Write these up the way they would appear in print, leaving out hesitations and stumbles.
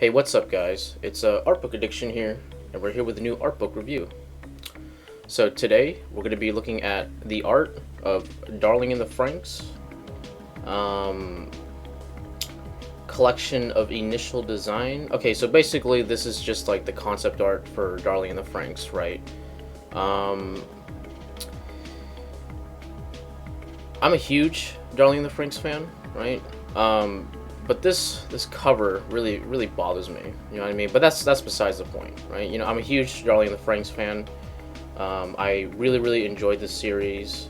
Hey, what's up, guys? It's Artbook Addiction here, and we're here with a new Artbook review. So today, we're going to be looking at the art of Darling in the Franxx, collection of initial design. Okay, so basically, this is just like the concept art for Darling in the Franxx, right? I'm a huge Darling in the Franxx fan, right? But this cover really bothers me. You know what I mean? But that's besides the point, right? You know, I'm a huge Darling in the Franxx fan. I really enjoyed this series.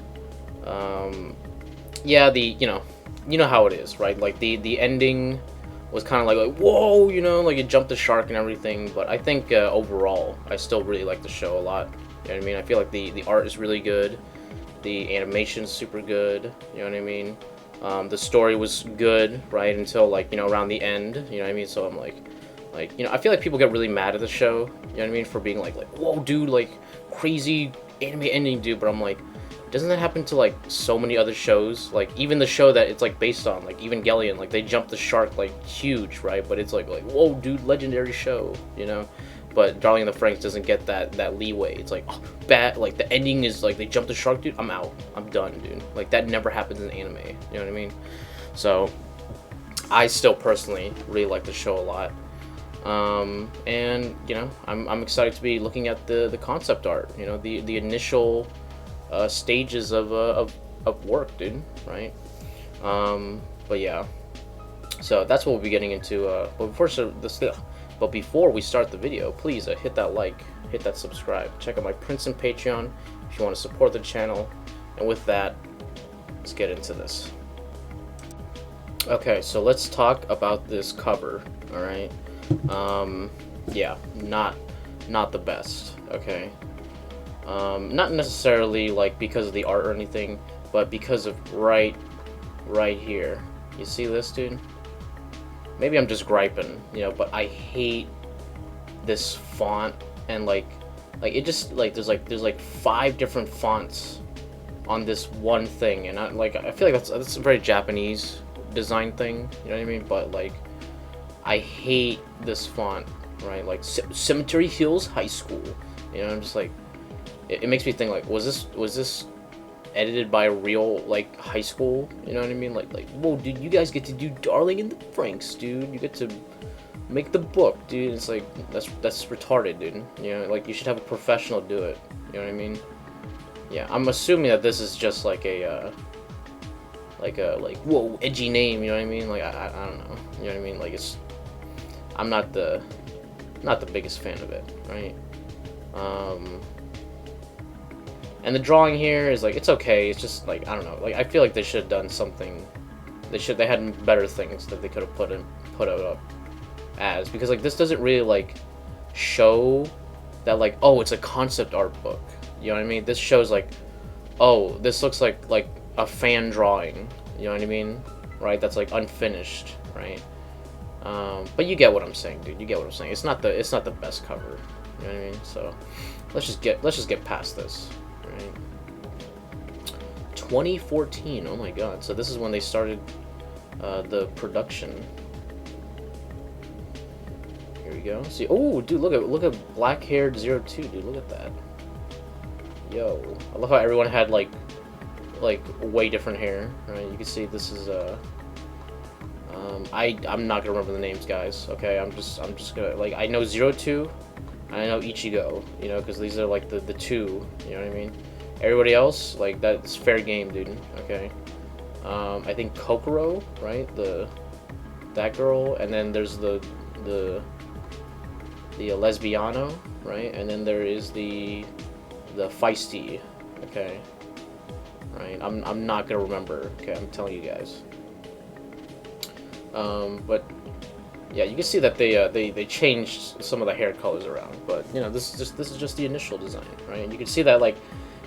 Yeah, you know how it is, right? Like the ending was kind of like whoa, you know, like it jumped the shark and everything. But I think overall, I still really like the show a lot. You know what I mean? I feel like the art is really good. The animation's super good. You know what I mean? The story was good, right, until, like, you know, around the end, you know what I mean? So I'm like, you know, I feel like people get really mad at the show, you know what I mean, for being like, whoa, dude, like, crazy anime ending, dude, but I'm like, doesn't that happen to, like, so many other shows? Like, even the show that it's, like, based on, like, Evangelion, like, they jumped the shark, like, huge, right? But it's like, whoa, dude, legendary show, you know? But Darling in the Franxx doesn't get that leeway. It's like, oh, bad, like, the ending is, like, they jumped the shark, dude, I'm out. I'm done, dude. Like, that never happens in anime, you know what I mean? So, I still personally really like the show a lot. And, you know, I'm excited to be looking at the concept art, you know, the initial stages of work, dude, right? But yeah, so that's what we'll be getting into. But before we start the video, please hit that like, hit that subscribe, check out my Prince and Patreon if you want to support the channel. And with that, let's get into this. Okay, so let's talk about this cover. All right, yeah, not the best. Okay, not necessarily like because of the art or anything, but because of right here. You see this, dude? Maybe I'm just griping, you know, but I hate this font, and like it just like there's like 5 different fonts on this one thing, and I feel like that's a very Japanese design thing, you know what I mean? But like I hate this font, right? Like Cemetery Hills High School, you know. I'm just like, it makes me think like, was this edited by a real like high school, you know what I mean? Like whoa, dude, you guys get to do Darling in the Franxx, dude. You get to make the book, dude. It's like that's retarded, dude. You know, like you should have a professional do it. You know what I mean? Yeah, I'm assuming that this is just like a whoa, edgy name. You know what I mean? Like I don't know. You know what I mean? Like I'm not the biggest fan of it, right? And the drawing here is like, it's okay. It's just like, I don't know. Like I feel like they should have done something. They had better things that they could have put it up as, because like this doesn't really like show that like, oh, it's a concept art book. You know what I mean? This shows like, oh, this looks like a fan drawing. You know what I mean? Right? That's like unfinished, right? But you get what I'm saying, dude. You get what I'm saying. It's not the best cover. You know what I mean? So let's just get past this. Right. 2014. Oh my god. So this is when they started the production. Here we go. See, oh, dude, look at black-haired 02, dude. Look at that. Yo, I love how everyone had like way different hair. Right? You can see this is I'm not gonna remember the names, guys. Okay, I'm just gonna, like, I know 02. I know Ichigo, you know, because these are like the 2, you know what I mean? Everybody else, like, that's fair game, dude. Okay. I think Kokoro, right? That girl, and then there's the Lesbiano, right? And then there is the Feisty, okay? Right? I'm not gonna remember. Okay, I'm telling you guys. But yeah, you can see that they changed some of the hair colors around, but you know, this is just the initial design, right? And you can see that like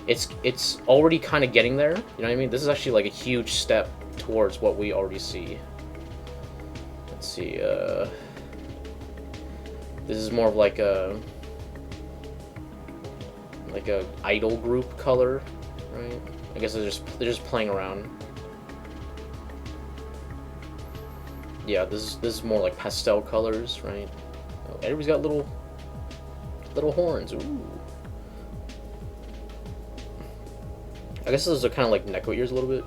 it's already kind of getting there. You know what I mean? This is actually like a huge step towards what we already see. Let's see. This is more of like a idol group color, right? I guess they're just playing around. Yeah, this is more like pastel colors, right? Oh, everybody's got little horns. Ooh. I guess those are kind of like Neko ears a little bit.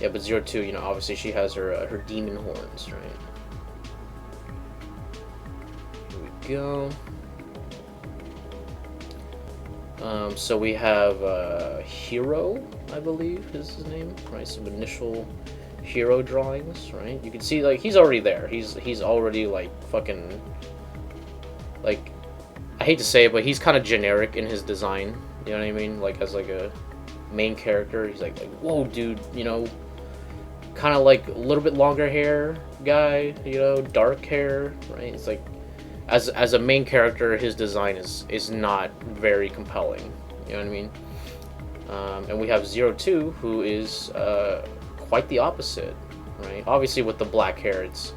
Yeah, but 02, you know, obviously she has her demon horns, right? Here we go. So we have Hero, I believe is his name, right? Some initial hero drawings, right? You can see like he's already there. He's already like fucking like, I hate to say it, but he's kind of generic in his design. You know what I mean? Like as like a main character, he's like whoa, dude. You know, kind of like a little bit longer hair guy. You know, dark hair, right? It's like as a main character, his design is not very compelling. You know what I mean? And we have 02, who is quite the opposite, right? Obviously, with the black hair, it's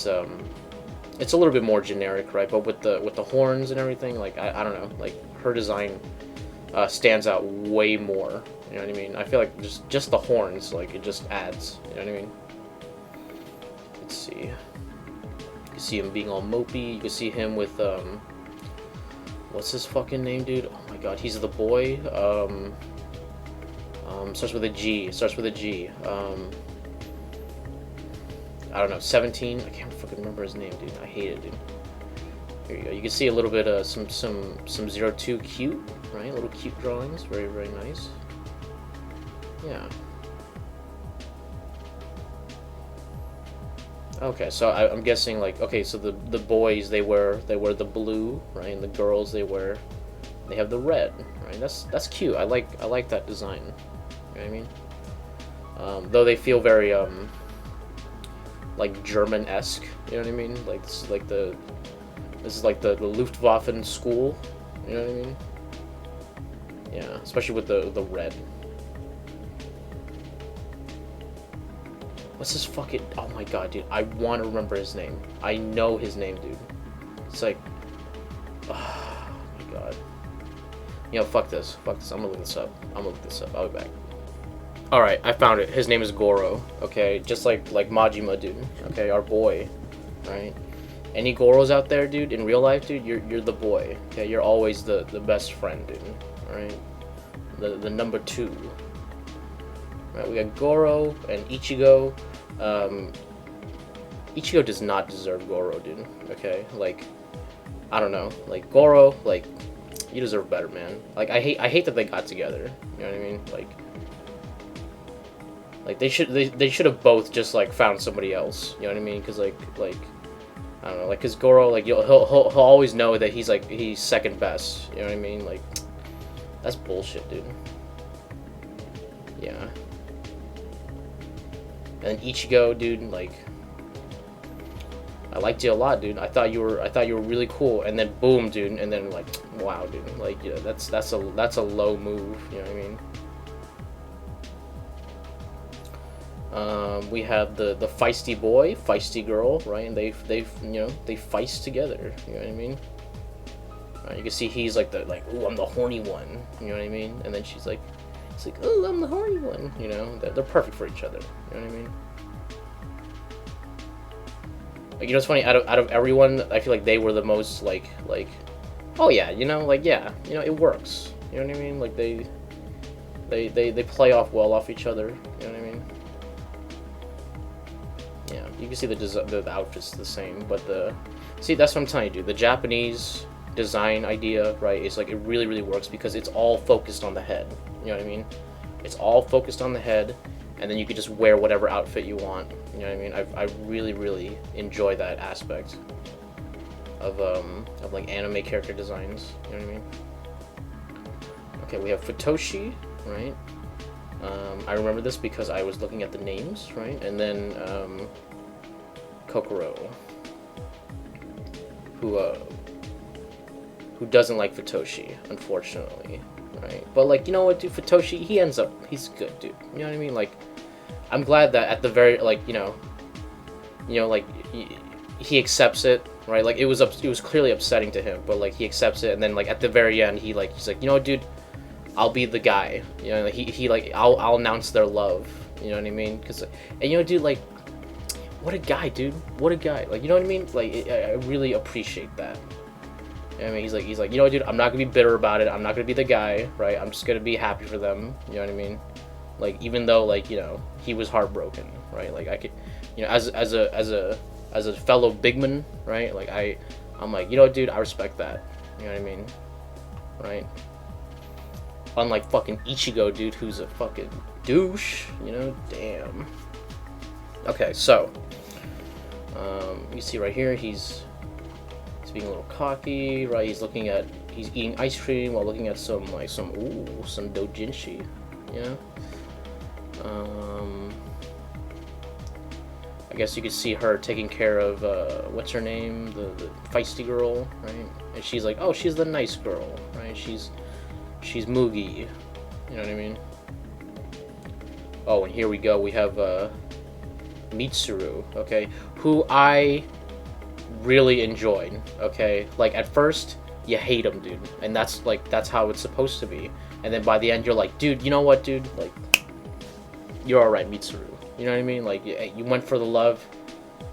a little bit more generic, right? But with the horns and everything, like I don't know, like her design stands out way more. You know what I mean? I feel like just the horns, like it just adds. You know what I mean? Let's see. You can see him being all mopey. You can see him with what's his fucking name, dude? Oh my god, he's the boy. Starts with a G. Starts with a G. I don't know, 17. I can't fucking remember his name, dude. I hate it, dude. Here you go. You can see a little bit of some 02 cute, right? Little cute drawings. Very, very nice. Yeah. Okay, so I'm guessing like, okay, so the boys they wear the blue, right, and the girls they have the red, right? That's cute. I like that design. You know what I mean? Though they feel very like German-esque. You know what I mean? Like this is like the Luftwaffe school. You know what I mean? Yeah, especially with the red. What's his fucking... Oh my god, dude. I want to remember his name. I know his name, dude. It's like... Oh my god. You know, fuck this. Fuck this. I'm gonna look this up. I'll be back. Alright, I found it. His name is Goro. Okay? Just like Majima, dude. Okay? Our boy. Right? Any Goros out there, dude? In real life, dude? You're the boy. Okay? You're always the best friend, dude. Alright? The number 2. Right, we got Goro and Ichigo. Ichigo does not deserve Goro, dude. Okay, like, I don't know, like Goro, like, you deserve better, man. Like, I hate that they got together. You know what I mean? Like they should have both just like found somebody else. You know what I mean? Because like I don't know, like, cause Goro, like he'll always know that he's second best. You know what I mean? Like, that's bullshit, dude. Yeah. And then Ichigo, dude, like, I liked you a lot, dude. I thought you were really cool, and then boom, dude, and then like, wow, dude, like, yeah, that's a low move. You know what I mean? We have the feisty boy, feisty girl, right? And they feist together. You know what I mean? You can see he's like ooh, I'm the horny one. You know what I mean? And then she's like. It's like, oh, I'm the horny one, you know? They're perfect for each other, you know what I mean? Like, you know what's funny? Out of everyone, I feel like they were the most, like, oh yeah, you know, like, yeah, you know, it works, you know what I mean? Like, they play off well off each other, you know what I mean? Yeah, you can see the outfit's the same, but see, that's what I'm telling you, dude, the Japanese design idea, right, is like, it really, really works because it's all focused on the head. You know what I mean? It's all focused on the head, and then you can just wear whatever outfit you want. You know what I mean? I really, really enjoy that aspect of like anime character designs. You know what I mean? Okay, we have Futoshi, right? I remember this because I was looking at the names, right? And then Kokoro, who doesn't like Futoshi, unfortunately. Right, but like, you know what, dude, Futoshi, he's good, dude. You know what I mean? Like, I'm glad that at the very, like, you know, like he accepts it, right? Like, it was clearly upsetting to him, but like he accepts it, and then like at the very end, he's like, you know what, dude, I'll be the guy. You know, like, he like I'll announce their love. You know what I mean? Cause, and you know, dude, like, what a guy, dude. What a guy. Like, you know what I mean? Like, I really appreciate that. You know what I mean, he's like, you know, dude, I'm not gonna be bitter about it. I'm not gonna be the guy, right? I'm just gonna be happy for them. You know what I mean? Like, even though, like, you know, he was heartbroken, right? Like, I could, you know, as a fellow bigman, right? Like, I'm like, you know, dude, I respect that. You know what I mean? Right? Unlike fucking Ichigo, dude, who's a fucking douche. You know, damn. Okay, so you see right here, he's being a little cocky, right? He's eating ice cream while looking at some doujinshi, you know. I guess you could see her taking care of what's her name, the feisty girl, right? And she's like, oh, she's the nice girl, right? She's Mugi, you know what I mean? Oh, and here we go. We have Mitsuru, okay, who I really enjoyed, okay? Like, at first, you hate him, dude, and that's how it's supposed to be. And then by the end, you're like, dude, you know what, dude? Like, you're alright, Mitsuru. You know what I mean? Like, you went for the love.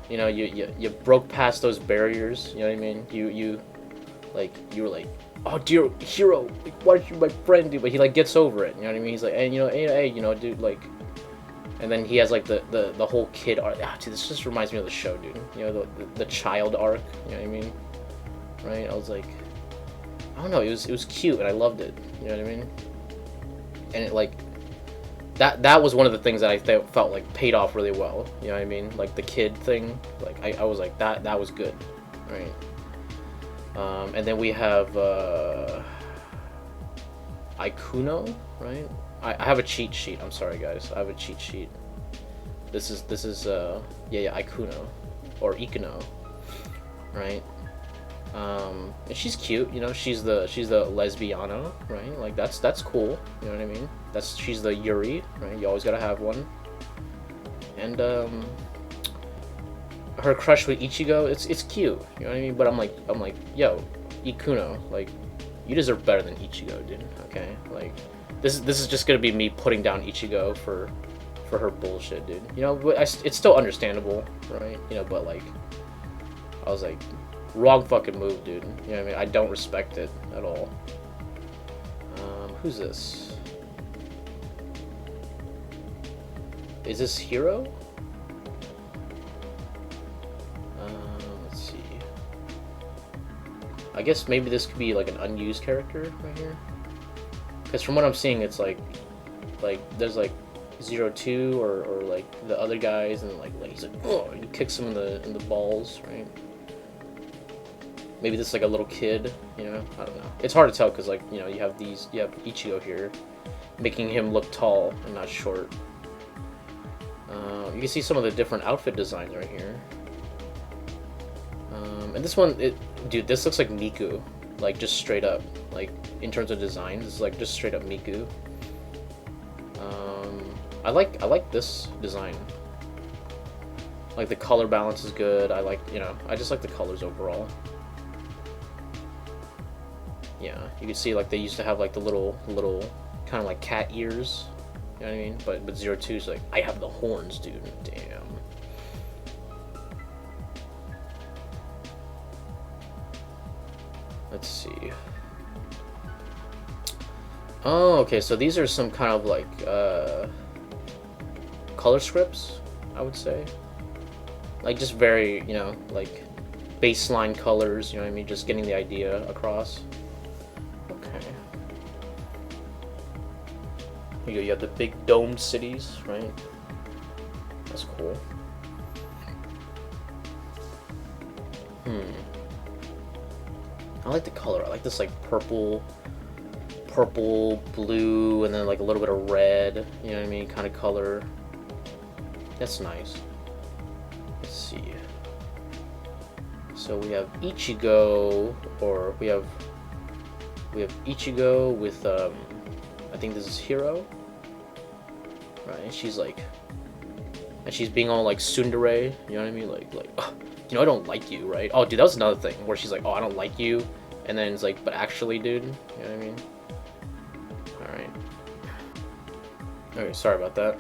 You know, you broke past those barriers. You know what I mean? You were like, oh, dear hero, like, why aren't you my friend, dude? But he, like, gets over it. You know what I mean? He's like, and you know, hey, you know, dude, like. And then he has, like, the whole kid arc. Ah, dude, this just reminds me of the show, dude. You know, the child arc. You know what I mean? Right? I was like, I don't know. It was cute, and I loved it. You know what I mean? And it, like, that was one of the things that I felt like paid off really well. You know what I mean? Like, the kid thing. Like, I was like, that was good. Right? And then we have Ikuno, right? I have a cheat sheet. I'm sorry, guys. I have a cheat sheet. This is Ikuno or Ikuno, right? And she's cute. You know, she's the lesbiano, right? Like, that's cool. You know what I mean? She's the Yuri, right? You always gotta have one. And her crush with Ichigo, it's cute. You know what I mean? But I'm like, yo, Ikuno, like, you deserve better than Ichigo, dude. Okay, like. This is just gonna be me putting down Ichigo for her bullshit, dude. You know, but it's still understandable, right? You know, but like, I was like, wrong fucking move, dude. You know what I mean? I don't respect it at all. Who's this? Is this Hero? Let's see. I guess maybe this could be like an unused character right here. Because from what I'm seeing, it's like there's like 02 or like the other guys, and like he's like, oh, and he kicks him in the balls, right? Maybe this is like a little kid, you know? I don't know. It's hard to tell because, like, you know, you have Ichigo here, making him look tall and not short. You can see some of the different outfit designs right here. And this one, dude, this looks like Miku, like, just straight up. Like, in terms of design, this is like just straight up Miku. I like this design. Like, the color balance is good. I like, you know, I just like the colors overall. Yeah, you can see, like, they used to have like the little kind of like cat ears. You know what I mean? But 02's like, I have the horns, dude. Damn. Let's see. Oh, okay, so these are some kind of like color scripts, I would say. Like, just very, you know, like baseline colors, you know what I mean? Just getting the idea across. Okay. Here you go, you have the big domed cities, right? That's cool. I like the color. I like this, like, purple, blue, and then like a little bit of red, you know what I mean, kind of color. That's nice. Let's see. So we have Ichigo, or we have Ichigo with I think this is Hero, right? And she's like, and she's being all like tsundere, you know what I mean, like oh, you know, I don't like you, right? Oh, dude, that was another thing where she's like, oh, I don't like you, and then it's like, but actually, dude, you know what I mean? Alright. Okay, sorry about that.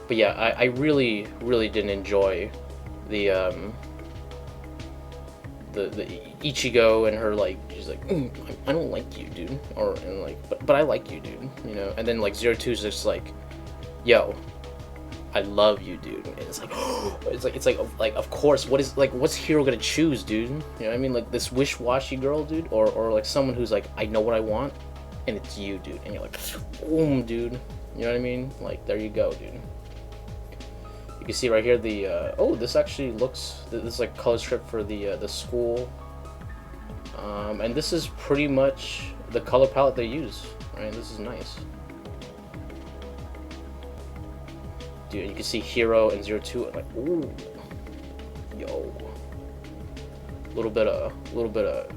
But yeah, I really didn't enjoy the the Ichigo and her, like, she's like, I don't like you, dude, or and like, but I like you, dude, you know. And then like 02's just like, yo, I love you, dude. And it's like, it's like of course, what's Hero gonna choose, dude? You know what I mean? Like this wish-washy girl, dude, or like someone who's like, I know what I want, and it's you, dude. And you're like, boom, dude. You know what I mean? Like, there you go, dude. You can see right here the oh, this actually looks, this is like color strip for the school, and this is pretty much the color palette they use. Right, this is nice. Dude, you can see Hero and 02, like, ooh, yo, little bit of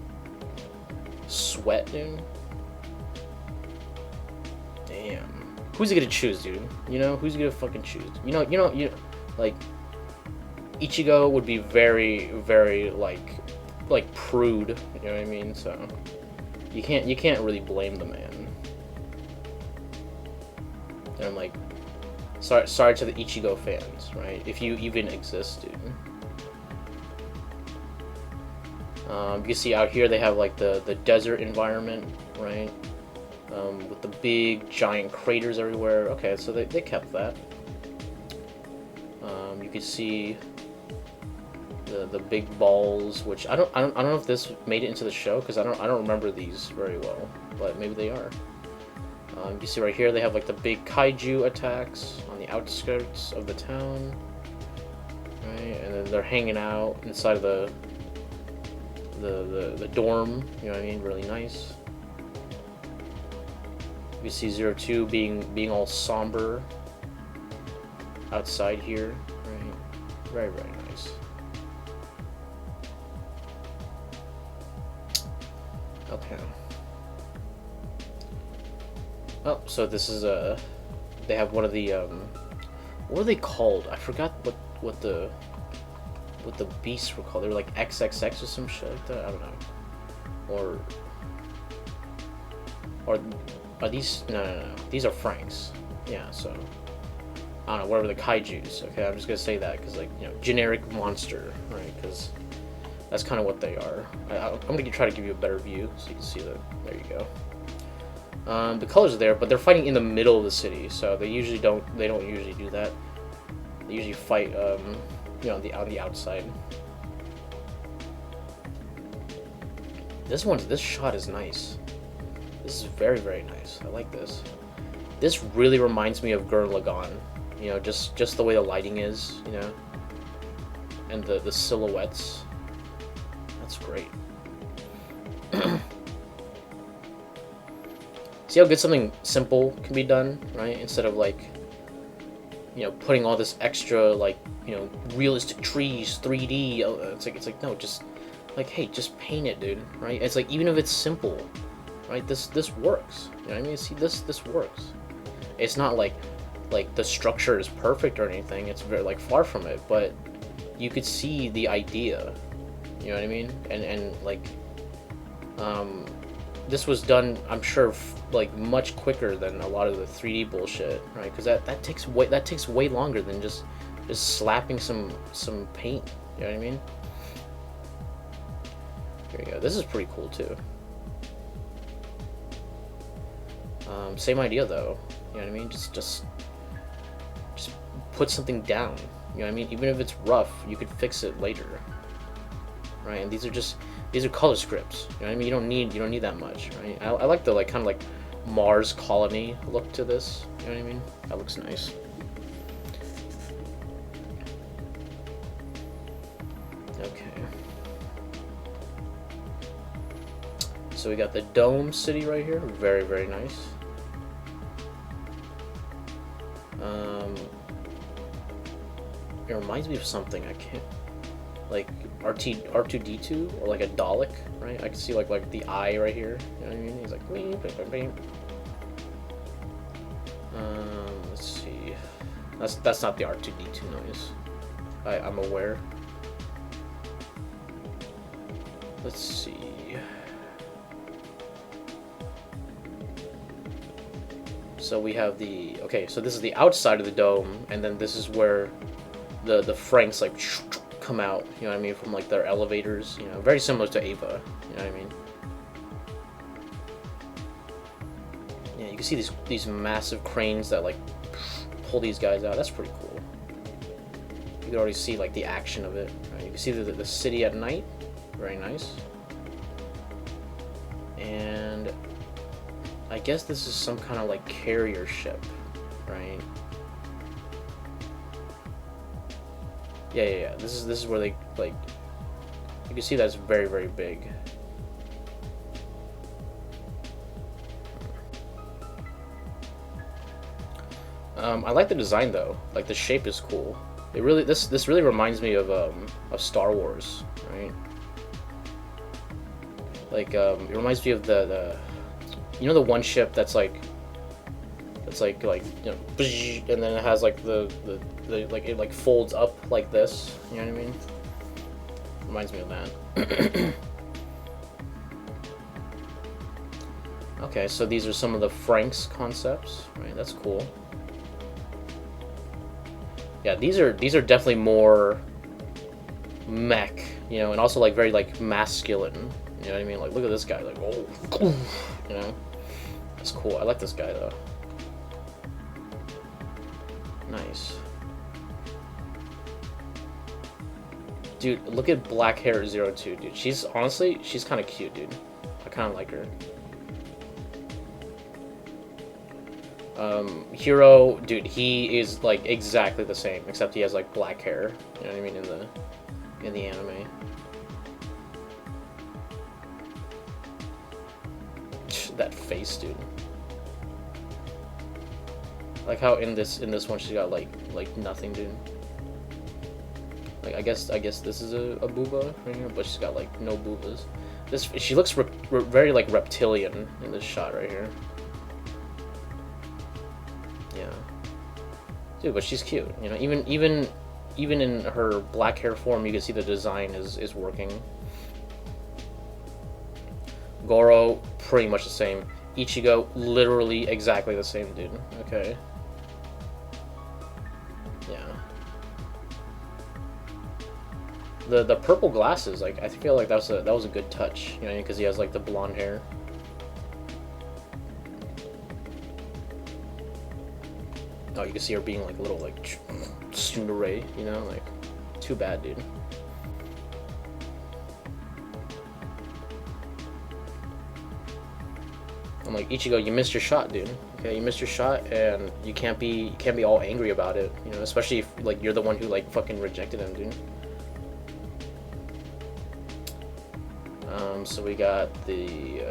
sweat, dude. Damn, who's he gonna choose, dude? You know, who's he gonna fucking choose? You know, like, Ichigo would be very like prude. You know what I mean? So you can't really blame the man. And I'm like, sorry to the Ichigo fans, right? If you even exist, dude. You can see out here they have like the desert environment, right? With the big giant craters everywhere. Okay, so they kept that. You can see the big balls, which I don't know if this made it into the show, because I don't remember these very well, but maybe they are. You can see right here they have like the big kaiju attacks on the outskirts of the town, right? And then they're hanging out inside of the dorm. You know what I mean? Really nice. You see 02 being all somber outside here, right? Very nice. Okay. Oh, so this is they have one of the what are they called? I forgot what the beasts were called. They were like XXX or some shit like that. I don't know. Or are these? No. These are Franxx. Yeah. So I don't know. Whatever the kaijus. Okay, I'm just gonna say that because, like, you know, generic monster, right? Because that's kind of what they are. I'm gonna try to give you a better view so you can see that. There you go. The colors are there, but they're fighting in the middle of the city, so they usually don't usually do that. They usually fight, you know, on the outside. This shot is nice. This is very nice. I like this. This really reminds me of Gurren Lagann. You know, just the way the lighting is, you know, and the silhouettes. That's great. See how good something simple can be done, right? Instead of, like, you know, putting all this extra, like, you know, realistic trees, 3D. It's like no, just like, hey, just paint it, dude, right? It's like, even if it's simple, right? This works. You know what I mean? See, this works. It's not like the structure is perfect or anything. It's very, like, far from it, but you could see the idea. You know what I mean? And like, this was done, I'm sure, like, much quicker than a lot of the 3D bullshit, right? Because that takes way longer than just slapping some paint. You know what I mean? Here we go. This is pretty cool too. Same idea though. You know what I mean? Just put something down. You know what I mean? Even if it's rough, you could fix it later, right? And these are color scripts. You know what I mean? You don't need that much, right? I like the, like, kind of like Mars colony look to this. You know what I mean? That looks nice. Okay. So we got the dome city right here. Very nice. It reminds me of something. I can't, like, R2D2 or like a Dalek, right? I can see like the eye right here. You know what I mean? He's like, beep, beep. Let's see. That's not the R2D2 noise. I'm aware. Let's see. So we have the, okay, so this is the outside of the dome, and then this is where the Franxx like come out, you know what I mean, from like their elevators, you know, very similar to Ava, you know what I mean. Yeah, you can see these massive cranes that like pull these guys out. That's pretty cool. You can already see like the action of it. Right? You can see the city at night, very nice. And I guess this is some kind of like carrier ship, right? Yeah. This is where they like. You can see that's very big. I like the design though. Like the shape is cool. It really this really reminds me of Star Wars, right? Like it reminds me of the you know the one ship that's like you know, and then it has like the like it like folds up like this, you know what I mean? Reminds me of that. Okay, so these are some of the Franxx concepts, right? That's cool. Yeah, these are definitely more mech, you know, and also like very like masculine. You know what I mean? Like, look at this guy, like, oh, you know, that's cool. I like this guy though. Nice, dude. Look at black hair 02, dude. She's honestly, she's kind of cute, dude. I kind of like her. Hero, dude, he is like exactly the same, except he has like black hair. You know what I mean, in the anime. That face, dude. Like how in this one she got like nothing, dude. Like I guess this is a booba right here, but she's got like no boobas. She looks very like reptilian in this shot right here. Yeah, dude, but she's cute. You know, even in her black hair form, you can see the design is working. Goro, pretty much the same. Ichigo, literally exactly the same, dude. Okay. Yeah. The purple glasses, like I feel like that was a good touch, you know, because he has like the blonde hair. Oh, you can see her being like a little like tsundere, you know, like too bad, dude. I'm like, Ichigo, you missed your shot, dude. Okay, you missed your shot, and you can't be all angry about it, you know, especially if like you're the one who like fucking rejected him, dude. So we got the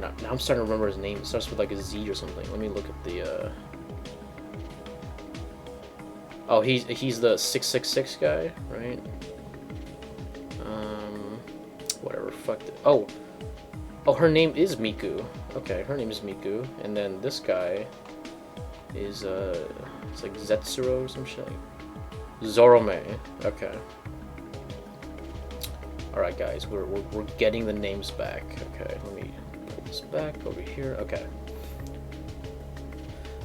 now I'm starting to remember his name. It starts with like a Z or something. Let me look at the oh, he's the 666 guy, right? Whatever, fuck it. Oh, her name is Miku. Okay, her name is Miku. And then this guy is it's like Zetsuro or some shit. Zorome. Okay. Alright guys, we're getting the names back. Okay, let me put this back over here. Okay.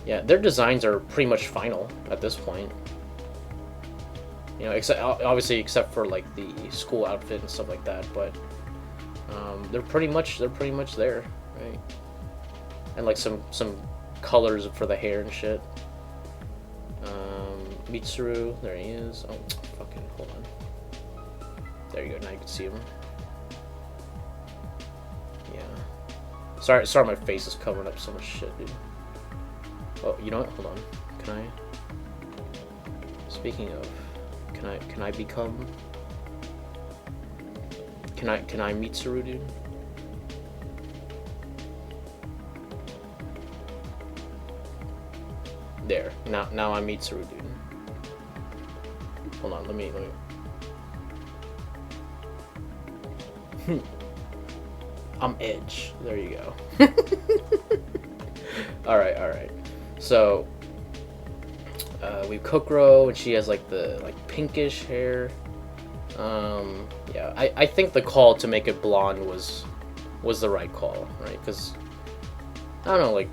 Yeah, their designs are pretty much final at this point. You know, obviously except for like the school outfit and stuff like that, but they're pretty much there, right? And like some colors for the hair and shit. Mitsuru, there he is. Oh, fucking hold on. There you go. Now you can see him. Yeah. Sorry, my face is covering up so much shit, dude. Oh, you know what? Hold on. Can I? Speaking of, can I become? Can I Mitsuru, dude? There. Now I'm Mitsuru, dude. Hold on, let me. I'm Edge. There you go. Alright. So we've Kokoro, and she has like the pinkish hair. Yeah, I think the call to make it blonde was was the right call, right? Because I don't know, like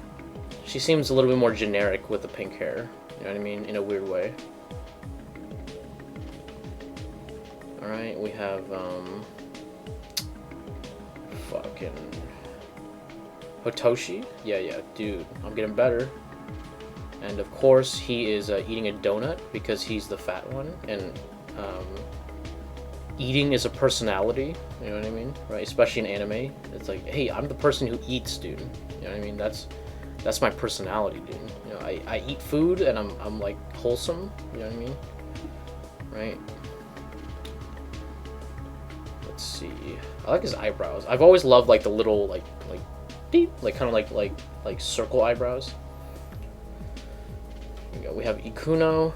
she seems a little bit more generic with the pink hair. You know what I mean? In a weird way. All right, we have fucking Hotoshi. Yeah, dude, I'm getting better. And of course, he is eating a donut because he's the fat one, and eating is a personality. You know what I mean, right? Especially in anime, it's like, hey, I'm the person who eats, dude. You know what I mean? That's my personality, dude. You know, I eat food and I'm like wholesome. You know what I mean, right? Let's see. I like his eyebrows. I've always loved like the little like deep, like kind of like circle eyebrows. We have Ikuno,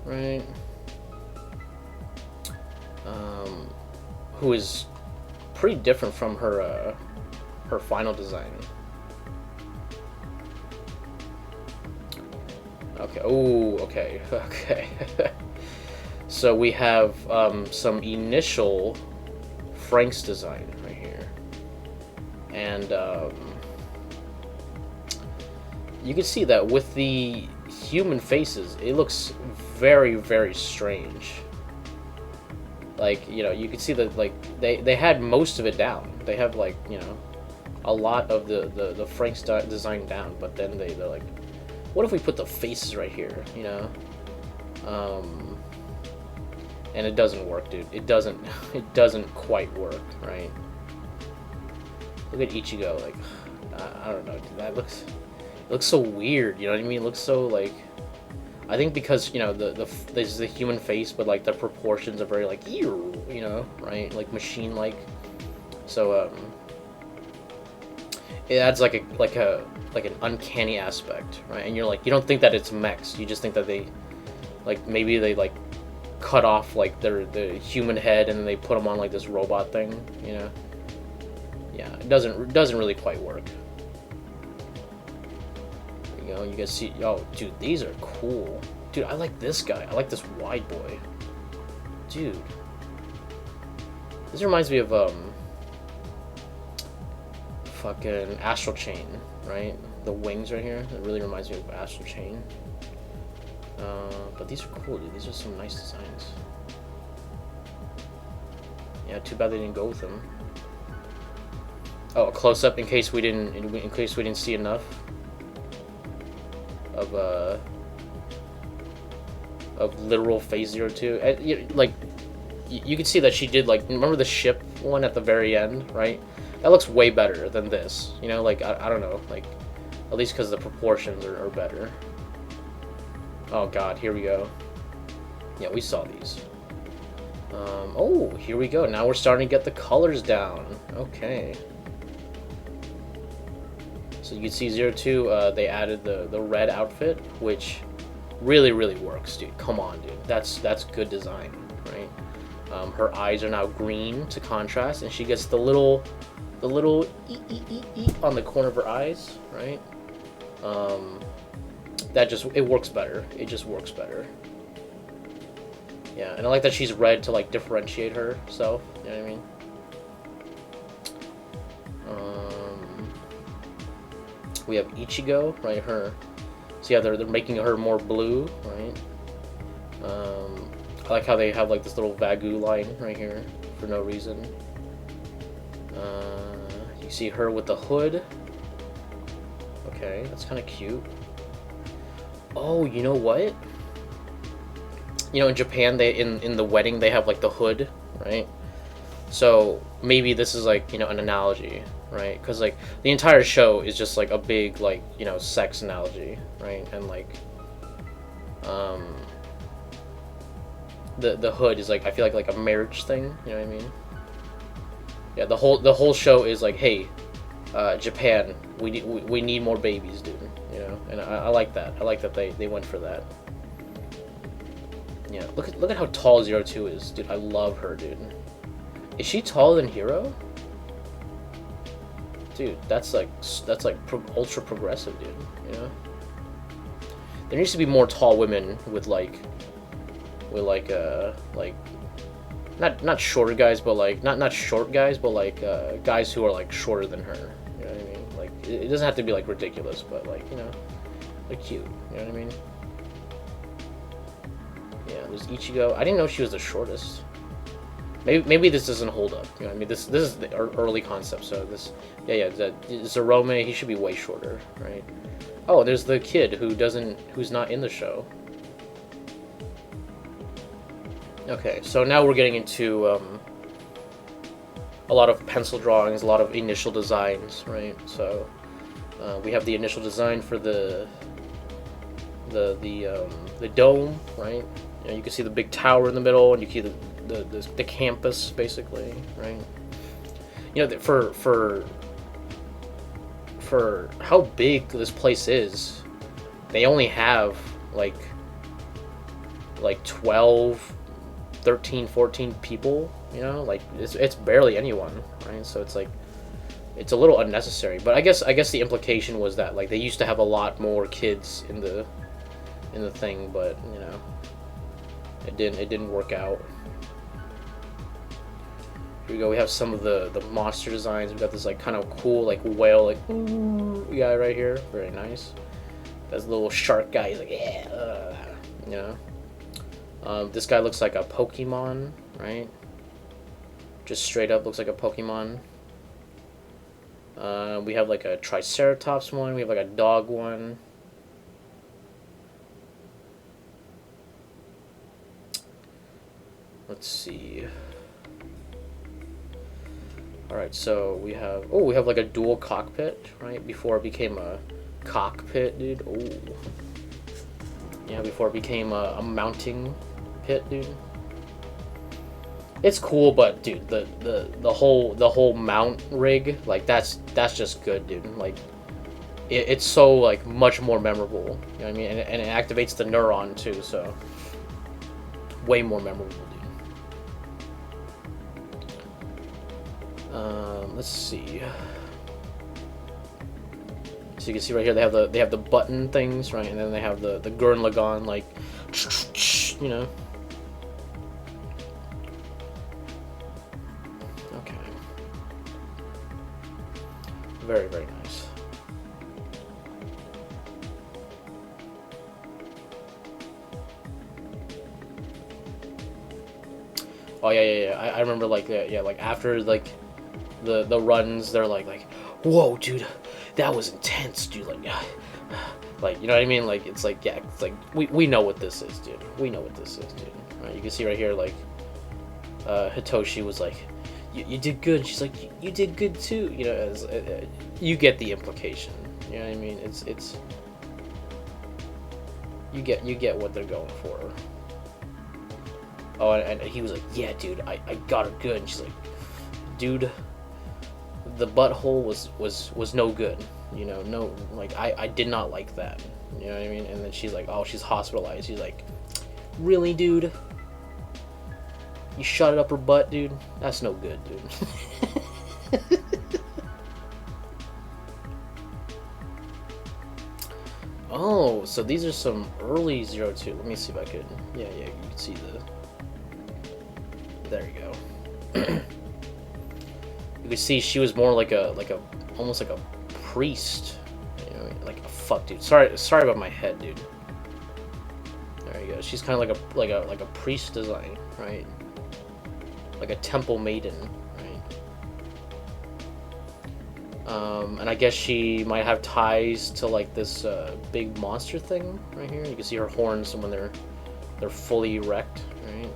right? Who is pretty different from her her final design. Okay. Oh, okay. Okay. So we have some initial Franxx design right here, and you can see that with the human faces, it looks very, very strange. Like, you know, you can see that like they had most of it down. They have like, you know, a lot of the Franxx design down, but then they're like, what if we put the faces right here, you know? And it doesn't work, dude. It doesn't quite work, right? Look at Ichigo, like I don't know, dude, that looks so weird, you know what I mean? It looks so like, I think because, you know, there's the human face, but like the proportions are very like, ew, you know, right? Like machine like. So it adds like an uncanny aspect, right? And you're like, you don't think that it's mechs, you just think that they like, maybe they like cut off like the human head and then they put them on like this robot thing, you know? Yeah, it doesn't really quite work. You know, you guys see, oh, dude, these are cool. Dude, I like this guy. I like this wide boy. Dude. This reminds me of, fucking Astral Chain, right? The wings right here. It really reminds me of Astral Chain. But these are cool, dude. These are some nice designs. Yeah, too bad they didn't go with them. Oh, a close-up in case we didn't see enough of literal Phase 02. Like, you can see that she did, like, remember the ship one at the very end, right? That looks way better than this, you know? Like, I don't know, like, at least because the proportions are better. Oh god, here we go. Yeah, we saw these. Oh, here we go. Now we're starting to get the colors down. Okay. So you can see 02, they added the red outfit, which really, really works, dude. Come on, dude. That's good design, right? Her eyes are now green to contrast, and she gets the little e on the corner of her eyes, right? It works better. It just works better. Yeah, and I like that she's red to like differentiate herself. You know what I mean? We have Ichigo, right? So yeah, they're making her more blue, right? I like how they have like this little Vagu line right here for no reason. You see her with the hood. Okay, that's kind of cute. Oh, you know what? You know, in Japan, they in the wedding they have like the hood, right? So maybe this is like, you know, an analogy, right? Because like the entire show is just like a big like, you know, sex analogy, right? And like the hood is like, I feel like a marriage thing, you know what I mean? Yeah, the whole show is like, hey, Japan, we need more babies, dude, you know? And I like that. I like that they went for that. Yeah, look at how tall 02 is, dude. I love her, dude. Is she taller than Hero? Dude, that's like ultra progressive, dude. You know, there needs to be more tall women with like not shorter guys, but like not short guys, but like guys who are like shorter than her. You know what I mean? Like it doesn't have to be like ridiculous, but like, you know, they're cute. You know what I mean? Yeah, there's Ichigo. I didn't know she was the shortest. Maybe this doesn't hold up. You know what I mean? This is the early concept, so this Zerome, he should be way shorter, right? Oh, there's the kid who's not in the show. Okay, so now we're getting into a lot of pencil drawings, a lot of initial designs, right? So we have the initial design for the dome, right? You know, you can see the big tower in the middle, and you see the campus, basically, right? You know, for how big this place is, they only have like 12, 13, 14 people, you know, like it's barely anyone, right? So it's like it's a little unnecessary. But I guess the implication was that like they used to have a lot more kids in the thing, but you know, it didn't work out. Here we go. We have some of the monster designs. We got this like kind of cool like whale like guy right here. Very nice. That's a little shark guy. He's like, yeah, you know. This guy looks like a Pokemon, right? Just straight up looks like a Pokemon. We have like a Triceratops one. We have like a dog one. Let's see. Alright, so we have like a dual cockpit, right? Before it became a cockpit, dude. Oh. Yeah, before it became a mounting pit, dude. It's cool, but dude, the whole mount rig, like that's just good, dude. Like it's so like much more memorable. You know what I mean? And it activates the neuron too, so way more memorable, dude. Let's see. So you can see right here they have the button things, right, and then they have the Gurren Lagann, like, you know. Okay. Very, very nice. Oh yeah. I remember like like after like the runs, they're like whoa, dude, that was intense, dude. Like you know what I mean? Like it's like, yeah, it's like we know what this is, dude. We know what this is, dude. Right? You can see right here like Hitoshi was like, you did good. She's like, you did good too. You know, you get the implication. You know what I mean? It's you get what they're going for. Oh, and he was like, yeah, dude, I got her good. And she's like, dude, the butthole was no good. You know, no, like, I did not like that. You know what I mean? And then she's like, oh, she's hospitalized. He's like, really, dude? You shot it up her butt, dude? That's no good, dude. Oh, so these are some early 02. Let me see if I could. Yeah, you can see the... There you go. You can see she was more like a almost like a priest. You know, like fuck, dude. Sorry about my head, dude. There you go. She's kind of like a priest design, right? Like a temple maiden, right? And I guess she might have ties to like this big monster thing right here. You can see her horns when they're fully erect, right?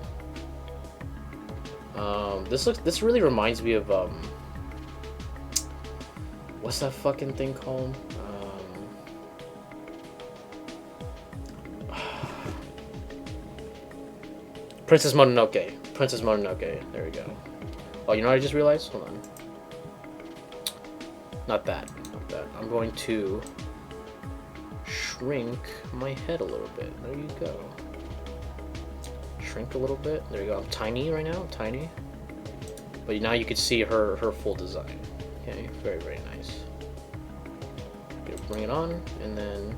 This really reminds me of what's that fucking thing called? Princess Mononoke. Princess Mononoke. There we go. Oh, you know what I just realized? Hold on. Not that. I'm going to shrink my head a little bit. There you go. Shrink a little bit. There you go. I'm tiny right now. I'm tiny. But now you can see her full design. Okay, very, very nice. Bring it on, and then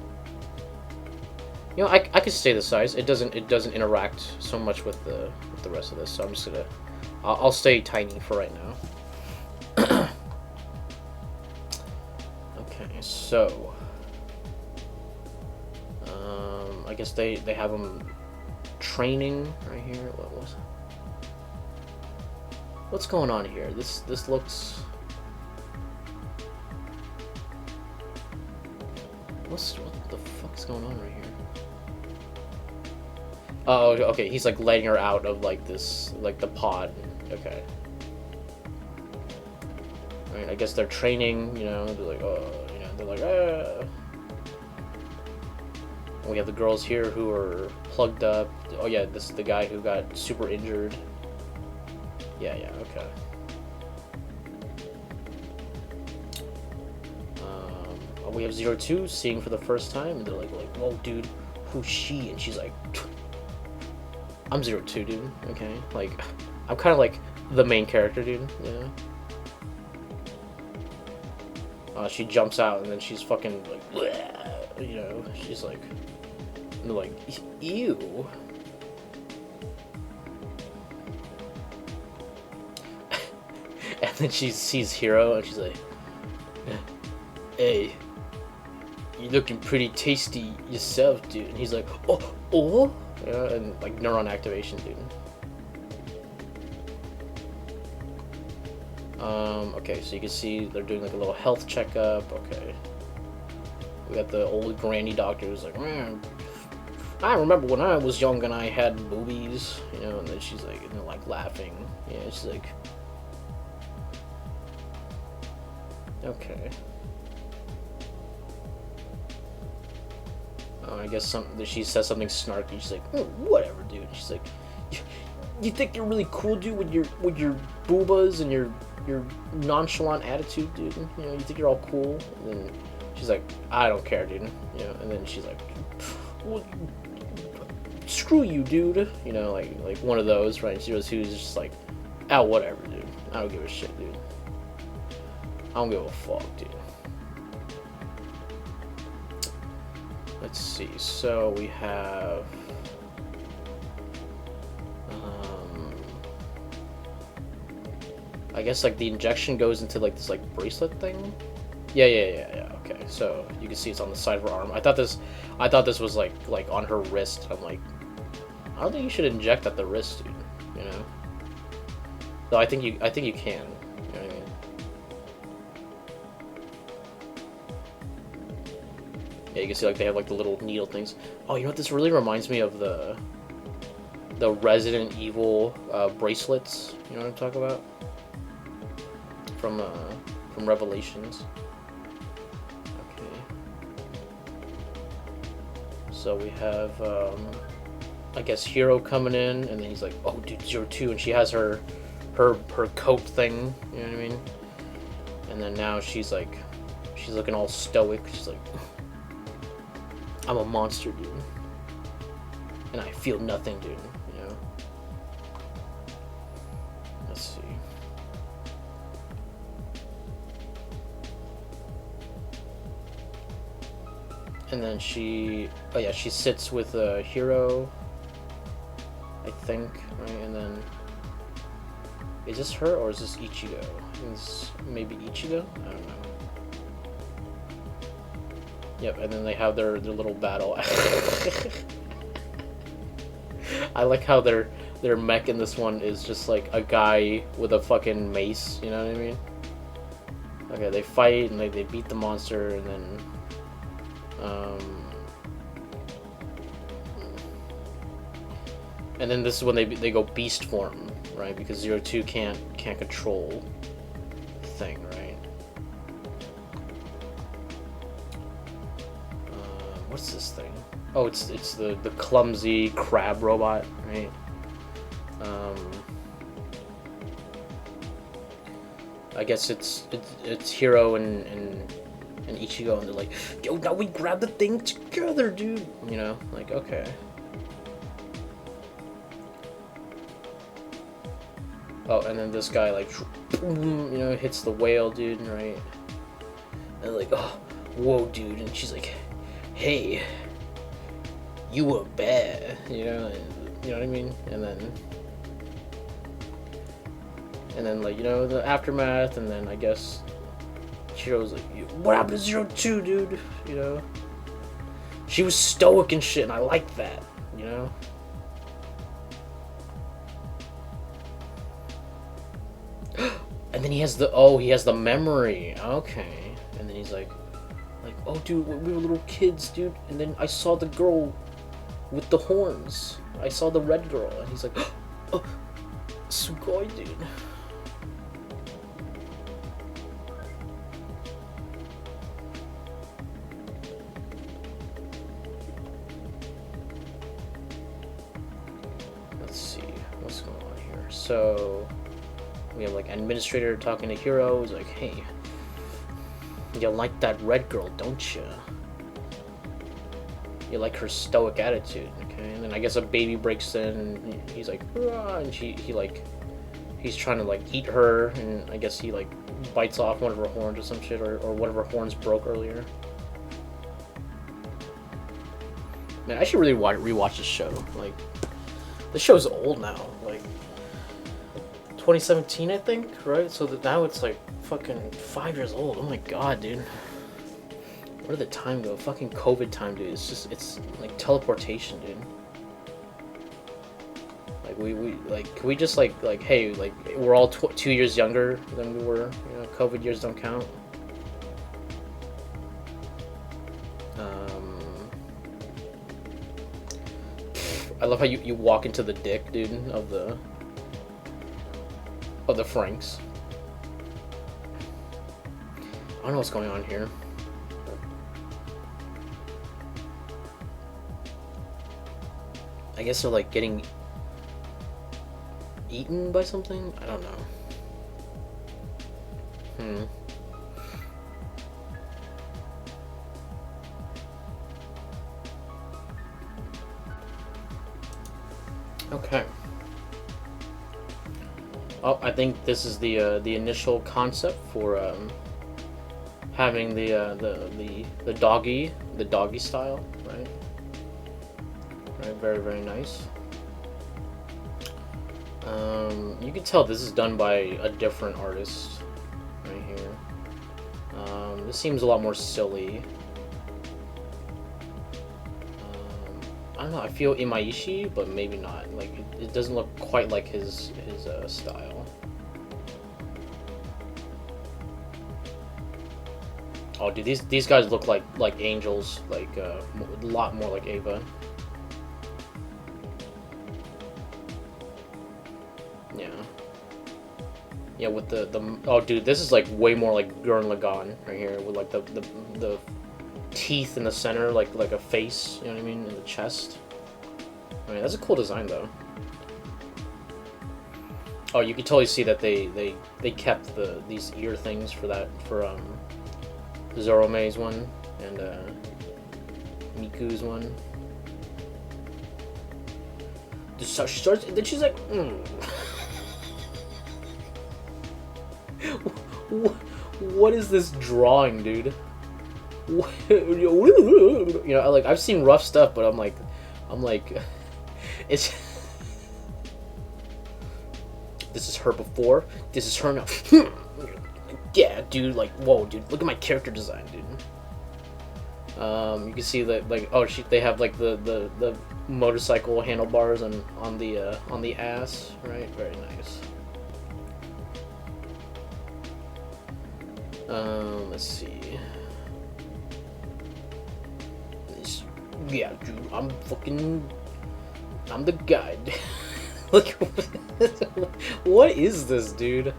you know I could stay this size. It doesn't interact so much with the rest of this. So I'm just gonna I'll stay tiny for right now. Okay, so I guess they have them training right here. What's going on here? This looks. What the fuck is going on right here? Oh, okay. He's like letting her out of like this, like the pod. Okay. I mean, I guess they're training. You know, they're like, oh, you know, they're like, ah. And we have the girls here who are plugged up. Oh yeah, this is the guy who got super injured. Yeah, okay. We have 02 seeing for the first time, and they're like, whoa, dude, who's she? And she's like, I'm 02, dude. Okay, like, I'm kind of like the main character, dude. Yeah. She jumps out, and then she's fucking like, bleh, you know, she's like, and they're like, ew. And then she sees Hero, and she's like, hey, you're looking pretty tasty yourself, dude. And he's like, oh, yeah, and like neuron activation, dude. Okay, so you can see they're doing like a little health checkup. Okay, we got the old granny doctor who's like, man, I remember when I was young and I had boobies, you know. And then she's like, and they're like laughing. Yeah, she's like, okay. I guess she says something snarky. She's like, oh, whatever, dude. She's like, you think you're really cool, dude, with your boobas and your nonchalant attitude, dude. You know, you think you're all cool. And then she's like, I don't care, dude. You know, and then she's like, well, screw you, dude. You know, like one of those, right? And she was who's just like, oh, whatever, dude. I don't give a shit, dude. I don't give a fuck, dude. Let's see, so we have I guess like the injection goes into like this like bracelet thing. Yeah, okay. So you can see it's on the side of her arm. I thought this was like on her wrist. I'm like, I don't think you should inject at the wrist, dude, you know? Though I think you can. You know what I mean? Yeah, you can see like they have like the little needle things. Oh, you know what? This really reminds me of the Resident Evil bracelets. You know what I'm talking about? From Revelations. Okay. So we have I guess Hero coming in, and then he's like, oh, dude, 02, and she has her coat thing. You know what I mean? And then now she's looking all stoic. She's like, I'm a monster, dude. And I feel nothing, dude, you know? Let's see. And then she sits with a Hero, I think, right? And then, is this her or is this Ichigo? I think it's maybe Ichigo? I don't know. Yep, and then they have their little battle. I like how their mech in this one is just like a guy with a fucking mace, you know what I mean? Okay, they fight and they beat the monster, and then this is when they go beast form, right? Because 02 can't control the thing, right? What's this thing? Oh, it's the clumsy crab robot, right? I guess it's Hero and Ichigo, and they're like, yo, now we grab the thing together, dude. You know, like, okay. Oh, and then this guy, like, you know, hits the whale, dude, right? And they're like, oh, whoa, dude. And she's like, hey, you were bad, you know what I mean? And then And then, like, you know, the aftermath, and then I guess Chiro's like, what happened to 02, dude? You know? She was stoic and shit, and I liked that, you know? And then he has the memory. Okay. And then he's like, oh, dude, we were little kids, dude. And then I saw the girl with the horns. I saw the red girl. And he's like, oh, Sugoi, dude. Let's see. What's going on here? So, we have, like, administrator talking to Hiro. He's like, hey, you like that red girl, don't you? You like her stoic attitude, okay? And then I guess a baby breaks in, and he's like, ah, and he's trying to, like, eat her, and I guess he, like, bites off one of her horns or some shit, or one of her horns broke earlier. Man, I should really rewatch this show. Like, the show's old now, like 2017, I think, right? So that now it's like fucking 5 years old. Oh my god, dude. Where did the time go? Fucking COVID time, dude. It's like teleportation, dude. Like like, can we just like hey, like we're all 2 years younger than we were. You know, COVID years don't count. I love how you walk into the dick, dude, of the Franxx. I don't know what's going on here. I guess they're like getting eaten by something? I don't know. Okay. Oh, I think this is the initial concept for having the doggy style, right? Right, very, very nice. You can tell this is done by a different artist right here. This seems a lot more silly. I don't know, I feel Imaishi, but maybe not. Like, it doesn't look quite like his style. Oh, dude, these guys look like angels, like a lot more like Ava. Yeah. Yeah, with the oh, dude, this is like way more like Gurren Lagann right here, with like the teeth in the center, like a face, you know what I mean, in the chest. I mean, that's a cool design though. Oh, you can totally see that they kept these ear things for Zorome's one and Miku's one. So she starts, then she's like, What is this drawing, dude? You know, like, I've seen rough stuff, but I'm like, it's. This is her before. This is her now. Yeah, dude. Like, whoa, dude. Look at my character design, dude. You can see that, like, oh, they have like the motorcycle handlebars on the ass, right? Very nice. Let's see. Yeah, dude, I'm the guy. Look, what is this, dude?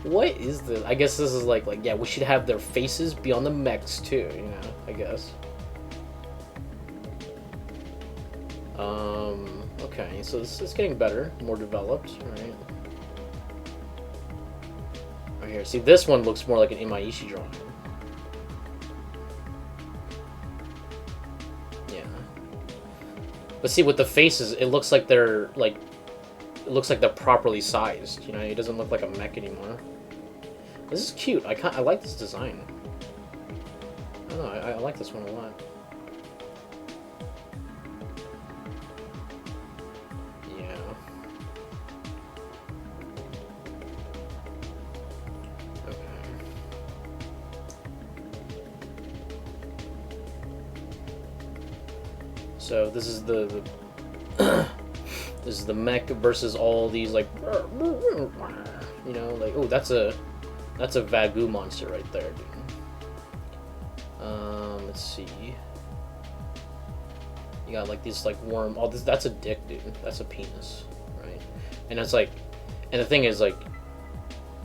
What is this? I guess this is like yeah, we should have their faces be on the mechs too, you know, I guess. Okay, so this is getting better, more developed, right? Right here, see, this one looks more like an Imaishi drawing. Yeah. But see, with the faces, it looks like they're properly sized, you know, it doesn't look like a mech anymore. This is cute. I like this design. I don't know, I like this one a lot. Yeah. So this is the this is the mech versus all these like, you know, like, oh, that's a Vagu monster right there, dude. Let's see. You got like this like worm. Oh, that's a dick, dude. That's a penis, right? And it's like, and the thing is like,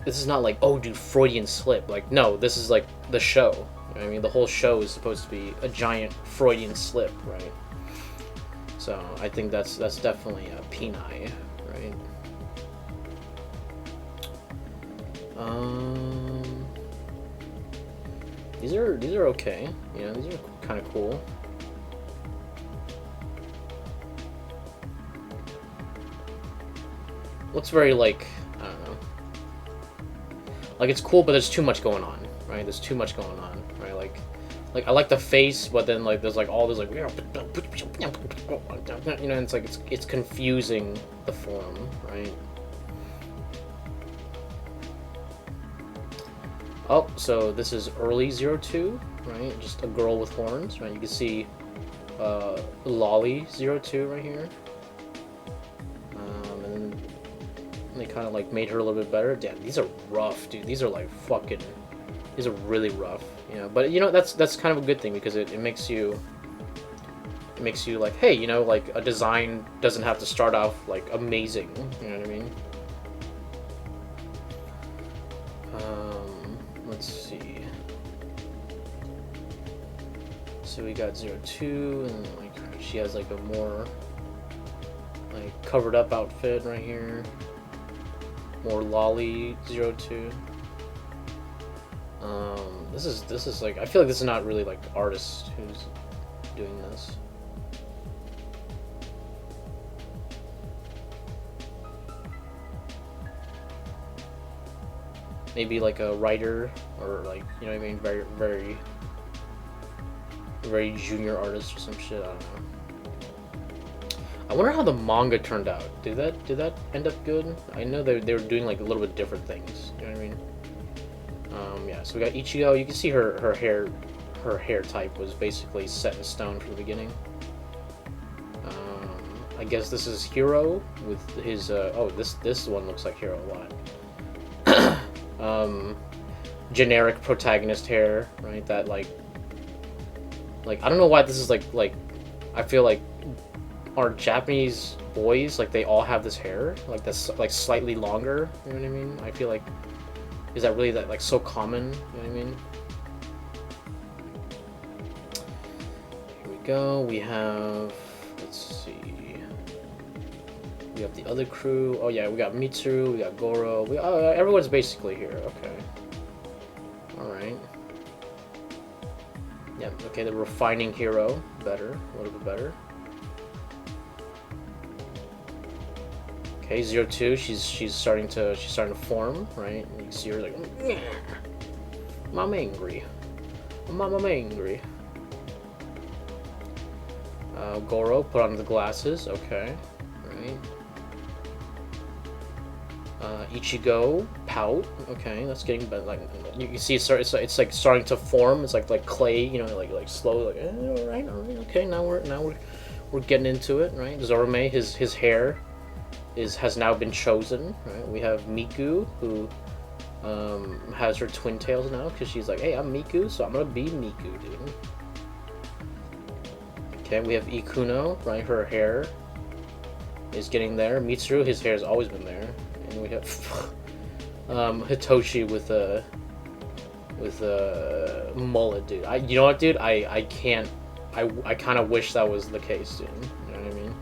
this is not like, oh, dude, Freudian slip. Like, no, this is like the show. You know what I mean, the whole show is supposed to be a giant Freudian slip, right? So I think that's definitely a peni, right? These are okay. You know, these are kind of cool. Looks very like, I don't know. Like, it's cool, but there's too much going on, right? There's too much going on, right? Like I like the face, but then like there's like all this like, you know, it's like it's confusing the form, right? Oh, so this is early 02, right? Just a girl with horns, right? You can see Lolly 02 right here. And then they kind of like made her a little bit better. Damn, these are rough, dude. These are like fucking, these are really rough, you know. But you know, that's kind of a good thing, because it makes you like, hey, you know, like a design doesn't have to start off like amazing, you know what I mean? Let's see. So we got 02, and like she has like a more like covered up outfit right here. More Lolly 02. This is like, I feel like this is not really like the artist who's doing this. Maybe like a writer, or like, you know what I mean, very junior artist or some shit. I don't know. I wonder how the manga turned out. Did that end up good? I know they were doing like a little bit different things. You know what I mean? Yeah. So we got Ichigo. You can see her hair type was basically set in stone from the beginning. I guess this is Hiro with his. Oh, this one looks like Hiro a lot. Generic protagonist hair, right? That like I don't know why this is like I feel like our Japanese boys, like, they all have this hair like that's like slightly longer, you know what I mean? I feel like, is that really that like so common, you know what I mean? Here we go. We have, let's see, we have the other crew. Oh yeah, we got Mitsuru, we got Goro, everyone's basically here. Okay. Alright. Yeah, okay, the refining hero, better, a little bit better. Okay, 02, she's starting to form, right? You can see her like, I'm angry. I'm angry. Goro, put on the glasses, okay, right. Ichigo, pout. Okay, that's getting better. Like, you can see it's like starting to form. It's like clay, you know, like slowly. Like, all right, okay. Now we're getting into it, right? Zorome, his hair has now been chosen, right? We have Miku, who has her twin tails now, because she's like, hey, I'm Miku, so I'm gonna be Miku, dude. Okay, we have Ikuno, right? Her hair is getting there. Mitsuru, his hair has always been there. And we have Hitoshi with a mullet, dude. You know what, dude? I can't. I kind of wish that was the case, dude. You know what I mean?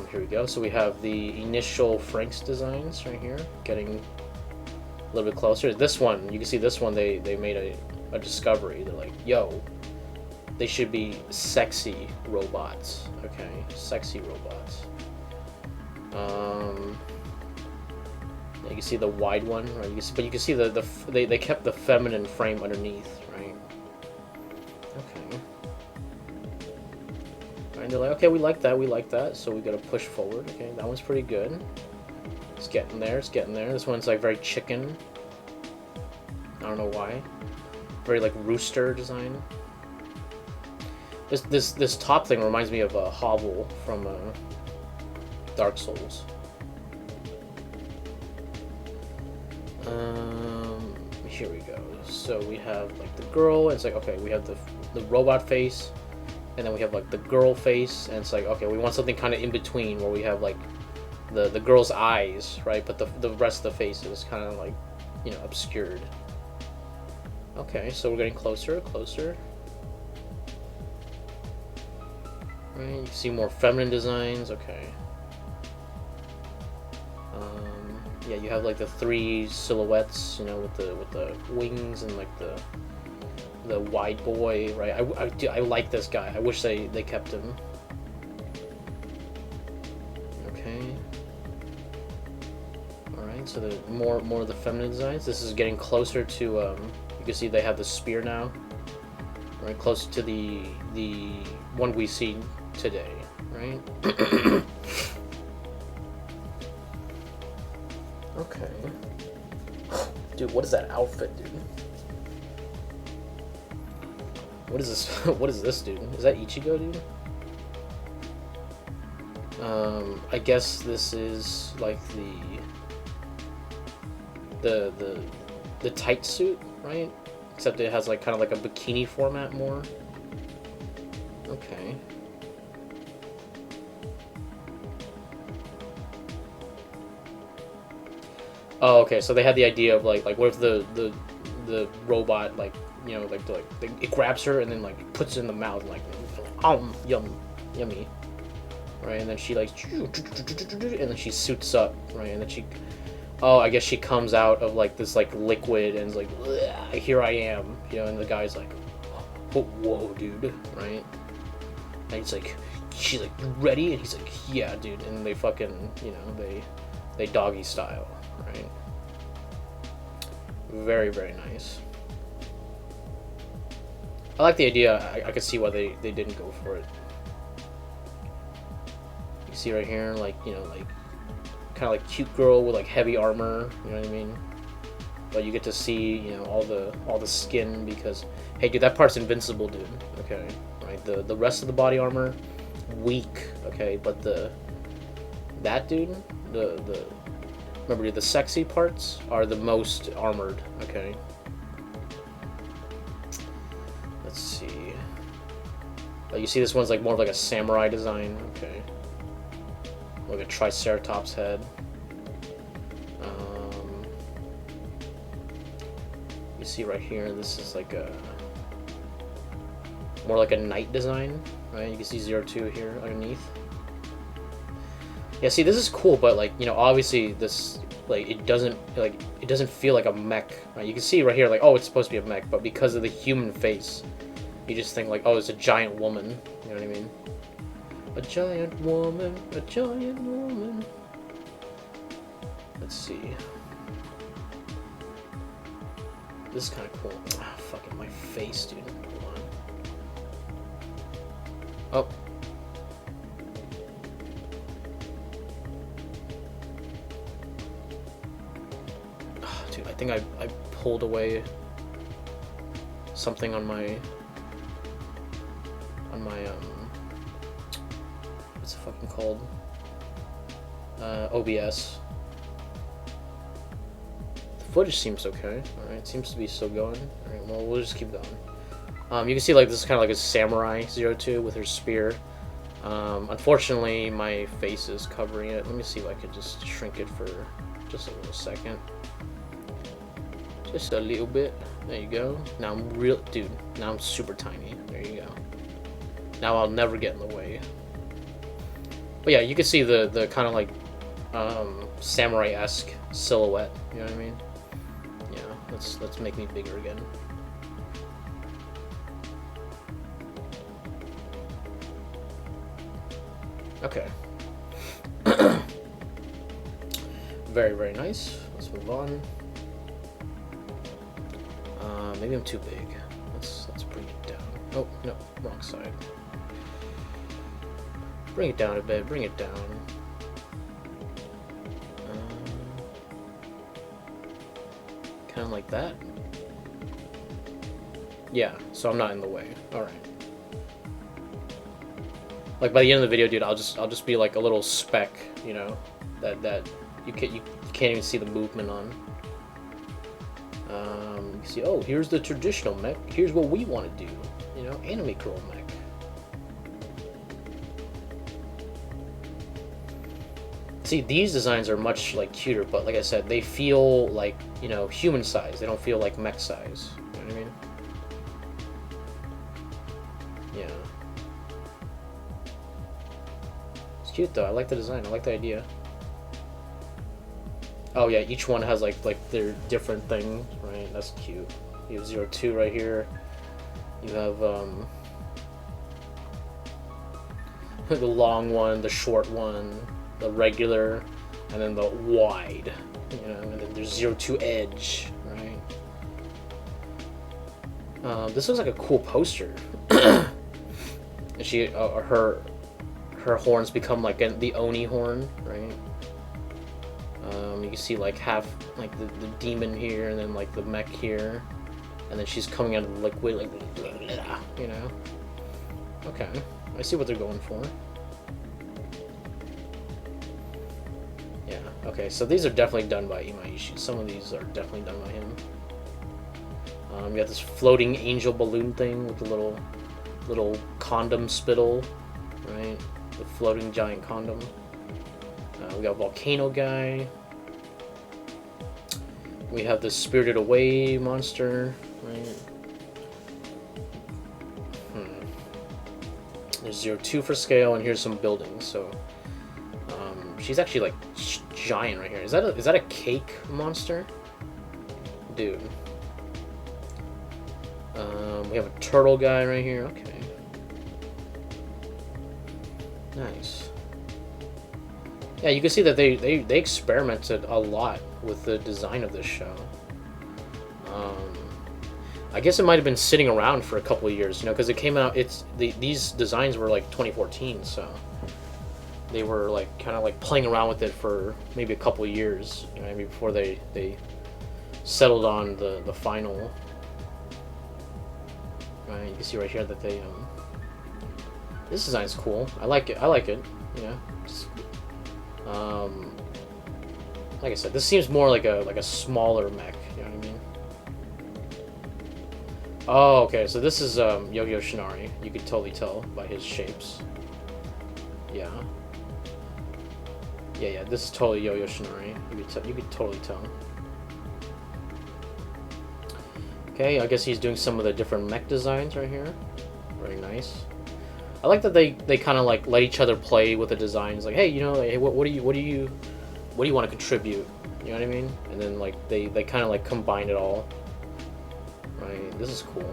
Here we go. So we have the initial Franxx designs right here, getting a little bit closer. This one, you can see this one. They made a discovery. They're like, yo, they should be sexy robots. Okay, sexy robots. You can see the wide one, right? But you can see they kept the feminine frame underneath, right? Okay. And they're like, okay, we like that, so we gotta push forward. Okay, that one's pretty good. It's getting there. This one's like very chicken. I don't know why. Very like rooster design. This top thing reminds me of a hovel from Dark Souls. Here we go. So we have like the girl, and it's like, okay, we have the robot face, and then we have like the girl face, and it's like, okay, we want something kind of in between where we have like the girl's eyes, right? But the rest of the face is kind of like, you know, obscured. Okay, so we're getting closer. Right, you see more feminine designs. Okay. Yeah, you have like the 3 silhouettes, you know, with the wings and like the wide boy, right? I like this guy. I wish they kept him. Okay. All right, so the more of the feminine designs. This is getting closer to. You can see they have the spear now. Right, closer to the one we see today, right? Okay. Dude, what is that outfit, dude? What is this? What is this, dude? Is that Ichigo, dude? I guess this is like the tight suit, right? Except it has like kind of like a bikini format more. Okay. Oh, okay. So they had the idea of like what if the robot like, you know, like it grabs her and then like puts it in the mouth like yummy, right? And then she like and then she suits up, right? And then she, oh, I guess she comes out of like this like liquid and is like, here I am, you know? And the guy's like, whoa, dude, right? And he's like, she's like, you ready? And he's like, yeah, dude. And they fucking, you know, they doggy style, right? Very, very nice. I like the idea. I could see why they didn't go for it. You see right here, like, you know, like kind of like cute girl with like heavy armor, you know what I mean? But you get to see, you know, all the skin because, hey, dude, that part's invincible, dude. Okay, right? The rest of the body armor, weak. Okay, but that dude, remember, the sexy parts are the most armored. Okay. Let's see. Oh, you see this one's like more of like a samurai design. Okay. Like a triceratops head. You see right here, this is like a more like a knight design, right? You can see 02 here underneath. Yeah, see, this is cool, but like, you know, obviously this, like, it doesn't feel like a mech, right? You can see right here, like, oh, it's supposed to be a mech, but because of the human face, you just think like, oh, it's a giant woman. You know what I mean? A giant woman, a giant woman. Let's see. This is kind of cool. Ah, fucking my face, dude. Hold on. Oh. Oh, dude, I think I pulled away something on my what's it fucking called? OBS. The footage seems okay. Alright, it seems to be still going. Alright, well, we'll just keep going. You can see like this is kind of like a samurai 02 with her spear. Unfortunately, my face is covering it. Let me see if I could just shrink it for just a little second. Just a little bit. There you go. Now I'm real, dude. Now I'm super tiny. There you go. Now I'll never get in the way. But yeah, you can see the kind of like samurai-esque silhouette. You know what I mean? Yeah. Let's make me bigger again. Okay. Very, very nice. Let's move on. Maybe I'm too big. Let's bring it down. Oh, no, wrong side. Bring it down a bit, bring it down. Kind of like that. Yeah, so I'm not in the way. Alright. Like by the end of the video, dude, I'll just be like a little speck, you know, that you can't even see the movement on. You can see, oh, here's the traditional mech. Here's what we want to do, you know, anime girl mech. See, these designs are much like cuter, but like I said, they feel like, you know, human size. They don't feel like mech size. You know what I mean? Yeah. It's cute though. I like the design. I like the idea. Oh yeah, each one has like their different thing, right? That's cute. You have 02 right here. You have the long one, the short one, the regular, and then the wide, you know, and then there's 02 Edge, right? This looks like a cool poster. And she, her horns become like the Oni horn, right? You can see like half, like the demon here, and then like the mech here, and then she's coming out of the liquid, like, you know? Okay, I see what they're going for. Yeah, okay, so these are definitely done by Imaishi. Some of these are definitely done by him. You got this floating angel balloon thing with the little condom spittle, right? The floating giant condom. We got volcano guy. We have the Spirited Away monster, right? There's 02 for scale, and here's some buildings. So she's actually like giant right here. Is that a cake monster, dude? We have a turtle guy right here. Okay, nice. Yeah, you can see that they experimented a lot with the design of this show. I guess it might have been sitting around for a couple of years, you know, because it came out. These designs were like 2014, so they were like kind of like playing around with it for maybe a couple of years, you know, maybe before they settled on the final. Right, you can see right here that they this design's cool. I like it. You know. Just, like I said, this seems more like a smaller mech. You know what I mean? Oh, okay. So this is Yo-Yo Shinari. You could totally tell by his shapes. Yeah. Yeah. This is totally Yo-Yo Shinari. You could totally tell. Okay, I guess he's doing some of the different mech designs right here. Very nice. I like that they kind of like let each other play with the designs. Like, hey, you know, hey, what do you want to contribute? You know what I mean? And then like they kind of like combine it all. Right, this is cool.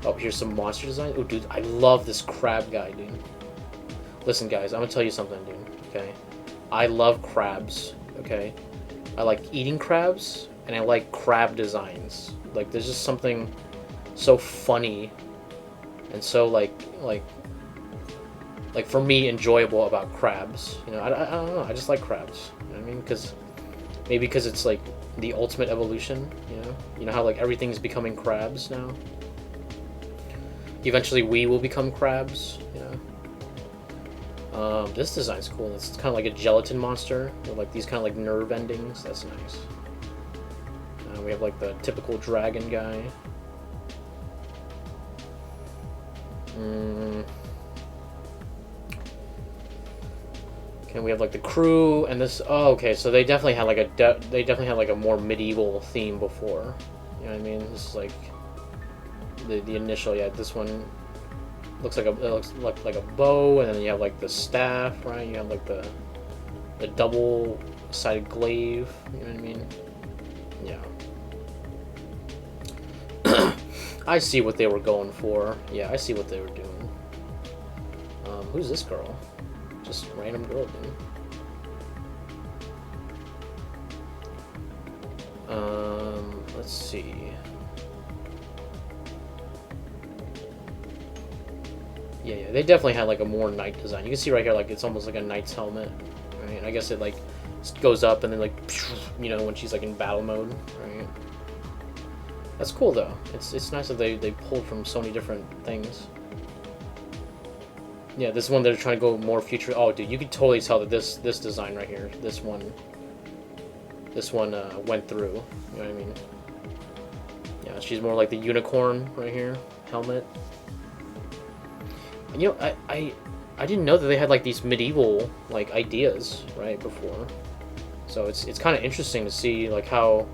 Oh, here's some monster design. Oh, dude, I love this crab guy, dude. Listen, guys, I'm gonna tell you something, dude. Okay, I love crabs. Okay, I like eating crabs, and I like crab designs. Like, there's just something so funny and so like for me enjoyable about crabs. You know, I don't know. I just like crabs. You know what I mean? Maybe because it's like the ultimate evolution. You know how like everything's becoming crabs now. Eventually, we will become crabs. You know. This design's cool. It's kind of like a gelatin monster with like these kind of like nerve endings. That's nice. We have like the typical dragon guy. Okay, we have like the crew and this. Oh, okay. So they definitely had like a more medieval theme before. You know what I mean? This is like the initial. Yeah, this one looks like a bow, and then you have like the staff, right? You have like the double-sided glaive. You know what I mean? Yeah. I see what they were going for. Yeah, I see what they were doing. Who's this girl? Just random girl, dude. Let's see. Yeah, they definitely had like a more knight design. You can see right here, like it's almost like a knight's helmet, right? I guess it like goes up and then like, you know, when she's like in battle mode, right? That's cool though. It's nice that they pulled from so many different things. Yeah, this one they're trying to go more future. Oh, dude, you could totally tell that this design right here, this one went through. You know what I mean? Yeah, she's more like the unicorn right here, helmet. And, you know, I didn't know that they had like these medieval like ideas right before. So it's kind of interesting to see like how,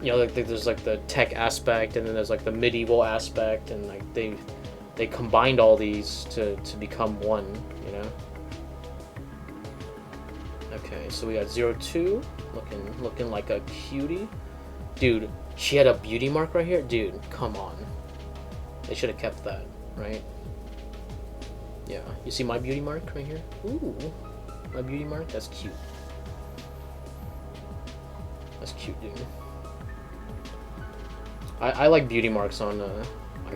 you know, like there's like the tech aspect and then there's like the medieval aspect, and like they combined all these to become one, you know. Okay, so we got 02 looking like a cutie, dude. She had a beauty mark right here, dude. Come on, they should have kept that, right? Yeah, you see my beauty mark right here? Ooh, my beauty mark. That's cute. That's cute, dude. I like beauty marks on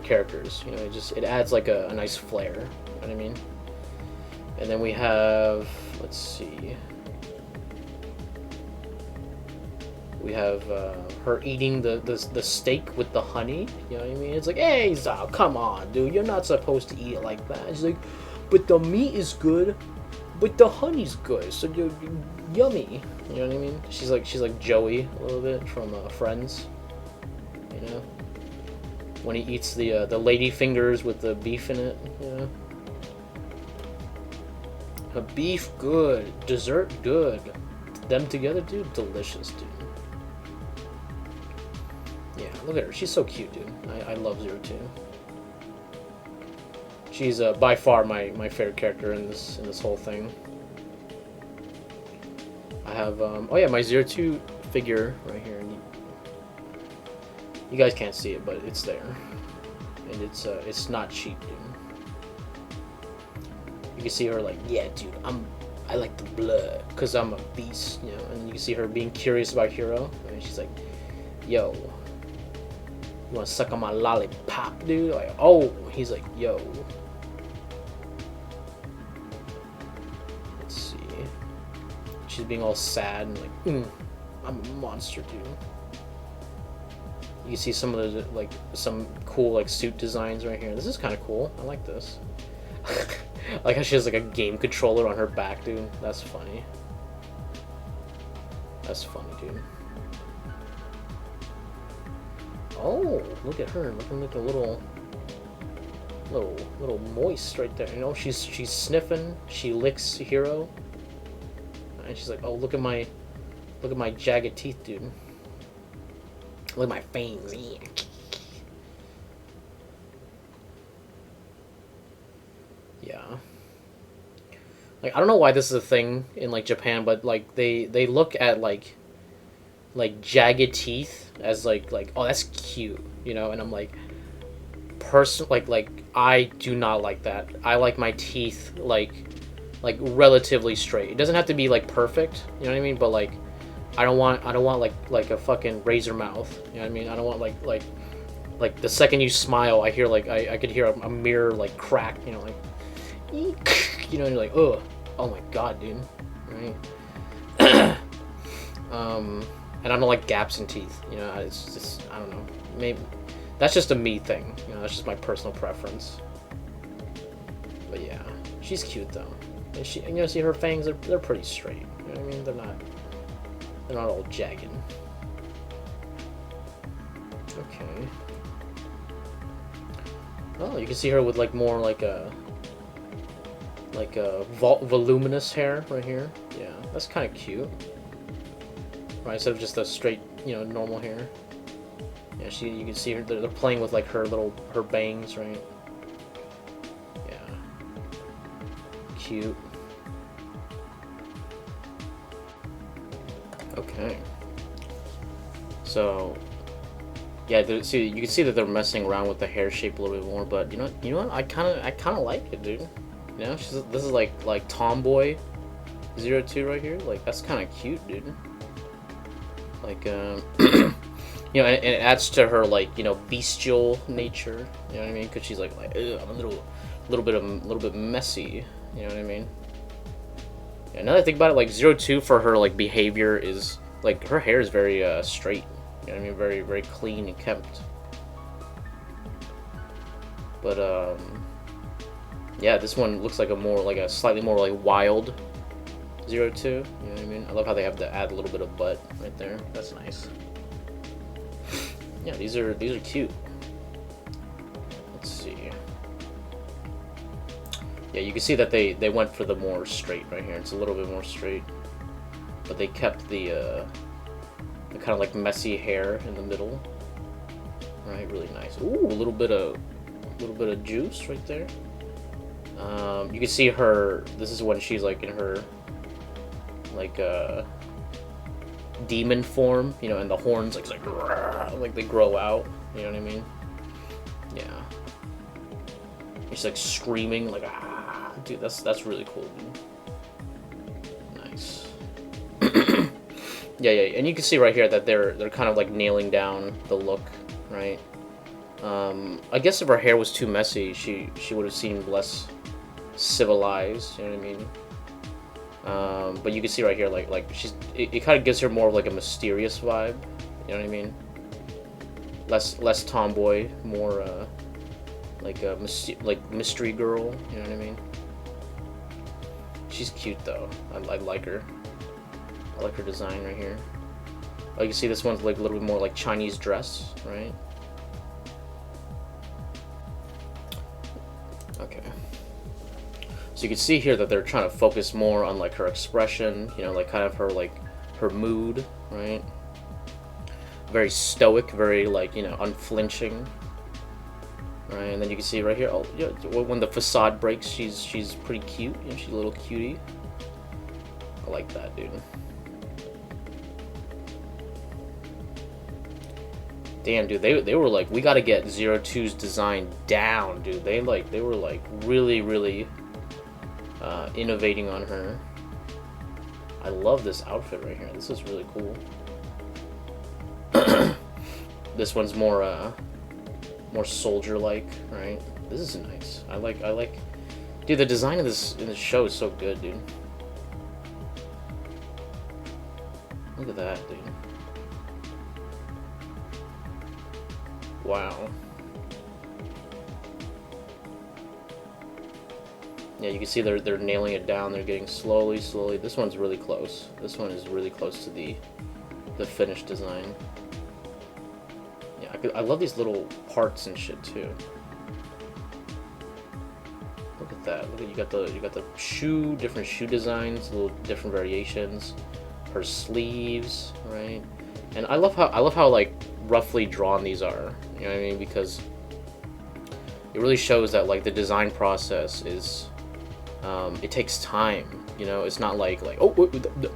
characters. You know, it adds like a nice flair. You know what I mean? And then we have, let's see. We have her eating the steak with the honey. You know what I mean? It's like, hey, Zao, come on, dude. You're not supposed to eat it like that. She's like, but the meat is good, but the honey's good, so you're yummy. You know what I mean? She's like Joey a little bit from Friends. You know, when he eats the lady fingers with the beef in it. You know, a beef good, dessert good. Them together, dude, delicious, dude. Yeah, look at her. She's so cute, dude. I love 02. She's by far my favorite character in this whole thing. I have oh yeah, my 02 figure right here. You guys can't see it, but it's there, and it's not cheap, dude. You can see her like, yeah, dude, I like the blood, cause I'm a beast, you know. And you can see her being curious about Hero, and she's like, yo, you wanna suck on my lollipop, dude? Like, oh, he's like, yo. Let's see. She's being all sad and like, I'm a monster, dude. You can see some of the like some cool like suit designs right here. This is kind of cool. I like this. I like how she has like a game controller on her back, dude. That's funny. That's funny, dude. Oh, look at her, looking like a little moist right there. You know, she's sniffing. She licks Hero, and she's like, oh, look at my jagged teeth, dude. Look at my fangs. Yeah. Like, I don't know why this is a thing in like Japan, but like they look at like jagged teeth as like oh, that's cute, you know. And I'm like, like I do not like that. I like my teeth like relatively straight. It doesn't have to be like perfect, you know what I mean? But like I don't want like a fucking razor mouth, you know what I mean? I don't want like the second you smile, I hear like I could hear a mirror like crack, you know, like you know, and you're like, oh my god, dude, right? And I don't like gaps in teeth, you know. It's just, I don't know, maybe that's just a me thing, you know. That's just my personal preference. But yeah, she's cute though, and you know, see her fangs, they're pretty straight, you know what I mean? They're not all jagged. Okay. Oh, you can see her with like more like a voluminous hair right here. Yeah, that's kind of cute. Right, instead of just a straight, you know, normal hair. Yeah, you can see her. They're playing with like her bangs, right? Yeah. Cute. Okay. So, yeah, see, you can see that they're messing around with the hair shape a little bit more, but you know what? I kind of like it, dude. You know, this is like Tomboy 02 right here. Like, that's kind of cute, dude. Like, you know, and it adds to her like, you know, bestial nature. You know what I mean? Because she's like, I'm a little bit messy. You know what I mean? Yeah, now that I think about it, like 02 for her like behavior is like her hair is very straight. You know what I mean? Very, very clean and kept. But Yeah, this one looks like a slightly more like wild 02. You know what I mean? I love how they have to add a little bit of butt right there. That's nice. Yeah, these are cute. Let's see. Yeah, you can see that they went for the more straight right here. It's a little bit more straight, but they kept the kind of like messy hair in the middle. Right, really nice. Ooh, a little bit of juice right there. You can see her. This is when she's like in her like demon form, you know, and the horns like they grow out. You know what I mean? Yeah. She's like screaming like ah, dude. That's really cool, dude. Nice. Yeah, and you can see right here that they're kind of like nailing down the look, right? I guess if her hair was too messy, she would have seemed less civilized. You know what I mean? But you can see right here, like it kind of gives her more of like a mysterious vibe. You know what I mean? Less tomboy, more like a mystery girl. You know what I mean? She's cute though. I like her. I like her design right here. Oh, you can see this one's like a little bit more like Chinese dress, right? Okay. So you can see here that they're trying to focus more on like her expression, you know, like kind of her mood, right? Very stoic, very like, you know, unflinching. Right, and then you can see right here, oh yeah, when the facade breaks, she's pretty cute, you know, she's a little cutie. I like that, dude. Damn, dude, they were like, we gotta get 02's design down, dude. They were like really innovating on her. I love this outfit right here. This is really cool. This one's more soldier-like, right? This is nice. I like. Dude, the design of this in this show is so good, dude. Look at that, dude. Wow. Yeah, you can see they're nailing it down. They're getting slowly. This one's really close. This one is really close to the finished design. Yeah, I love these little parts and shit too. Look at that. Look at you got the shoe, different shoe designs, little different variations. Her sleeves, right? And I love how like roughly drawn these are. You know what I mean? Because it really shows that like the design process is it takes time. You know, it's not like oh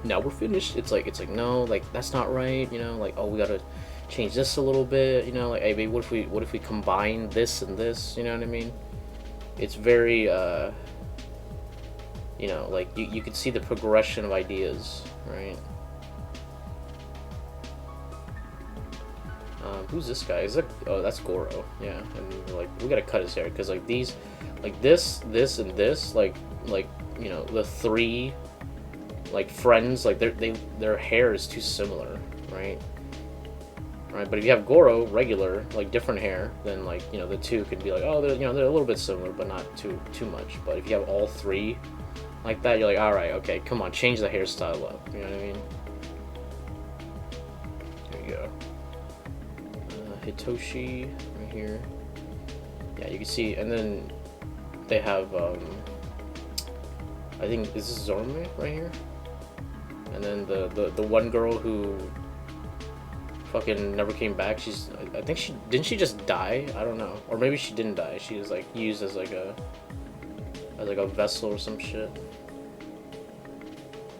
now we're finished. It's like no, like that's not right. You know, like oh we gotta change this a little bit. You know, like hey, what if we combine this and this? You know what I mean? It's very you know, like you can see the progression of ideas, right? Who's this guy? Is that? Oh, that's Goro. Yeah, and like we gotta cut his hair because like these, like this, and this, like you know the three, like friends, like their hair is too similar, right? Right. But if you have Goro regular, like different hair, then like you know the two could be like oh they're a little bit similar, but not too much. But if you have all three like that, you're like all right, okay, come on, change the hairstyle up. You know what I mean? There you go. Hitoshi right here. Yeah, you can see, and then they have I think this is Zorme right here, and then the one girl who fucking never came back. I think didn't she just die? I don't know, or maybe she didn't die. She was like used as like a vessel or some shit.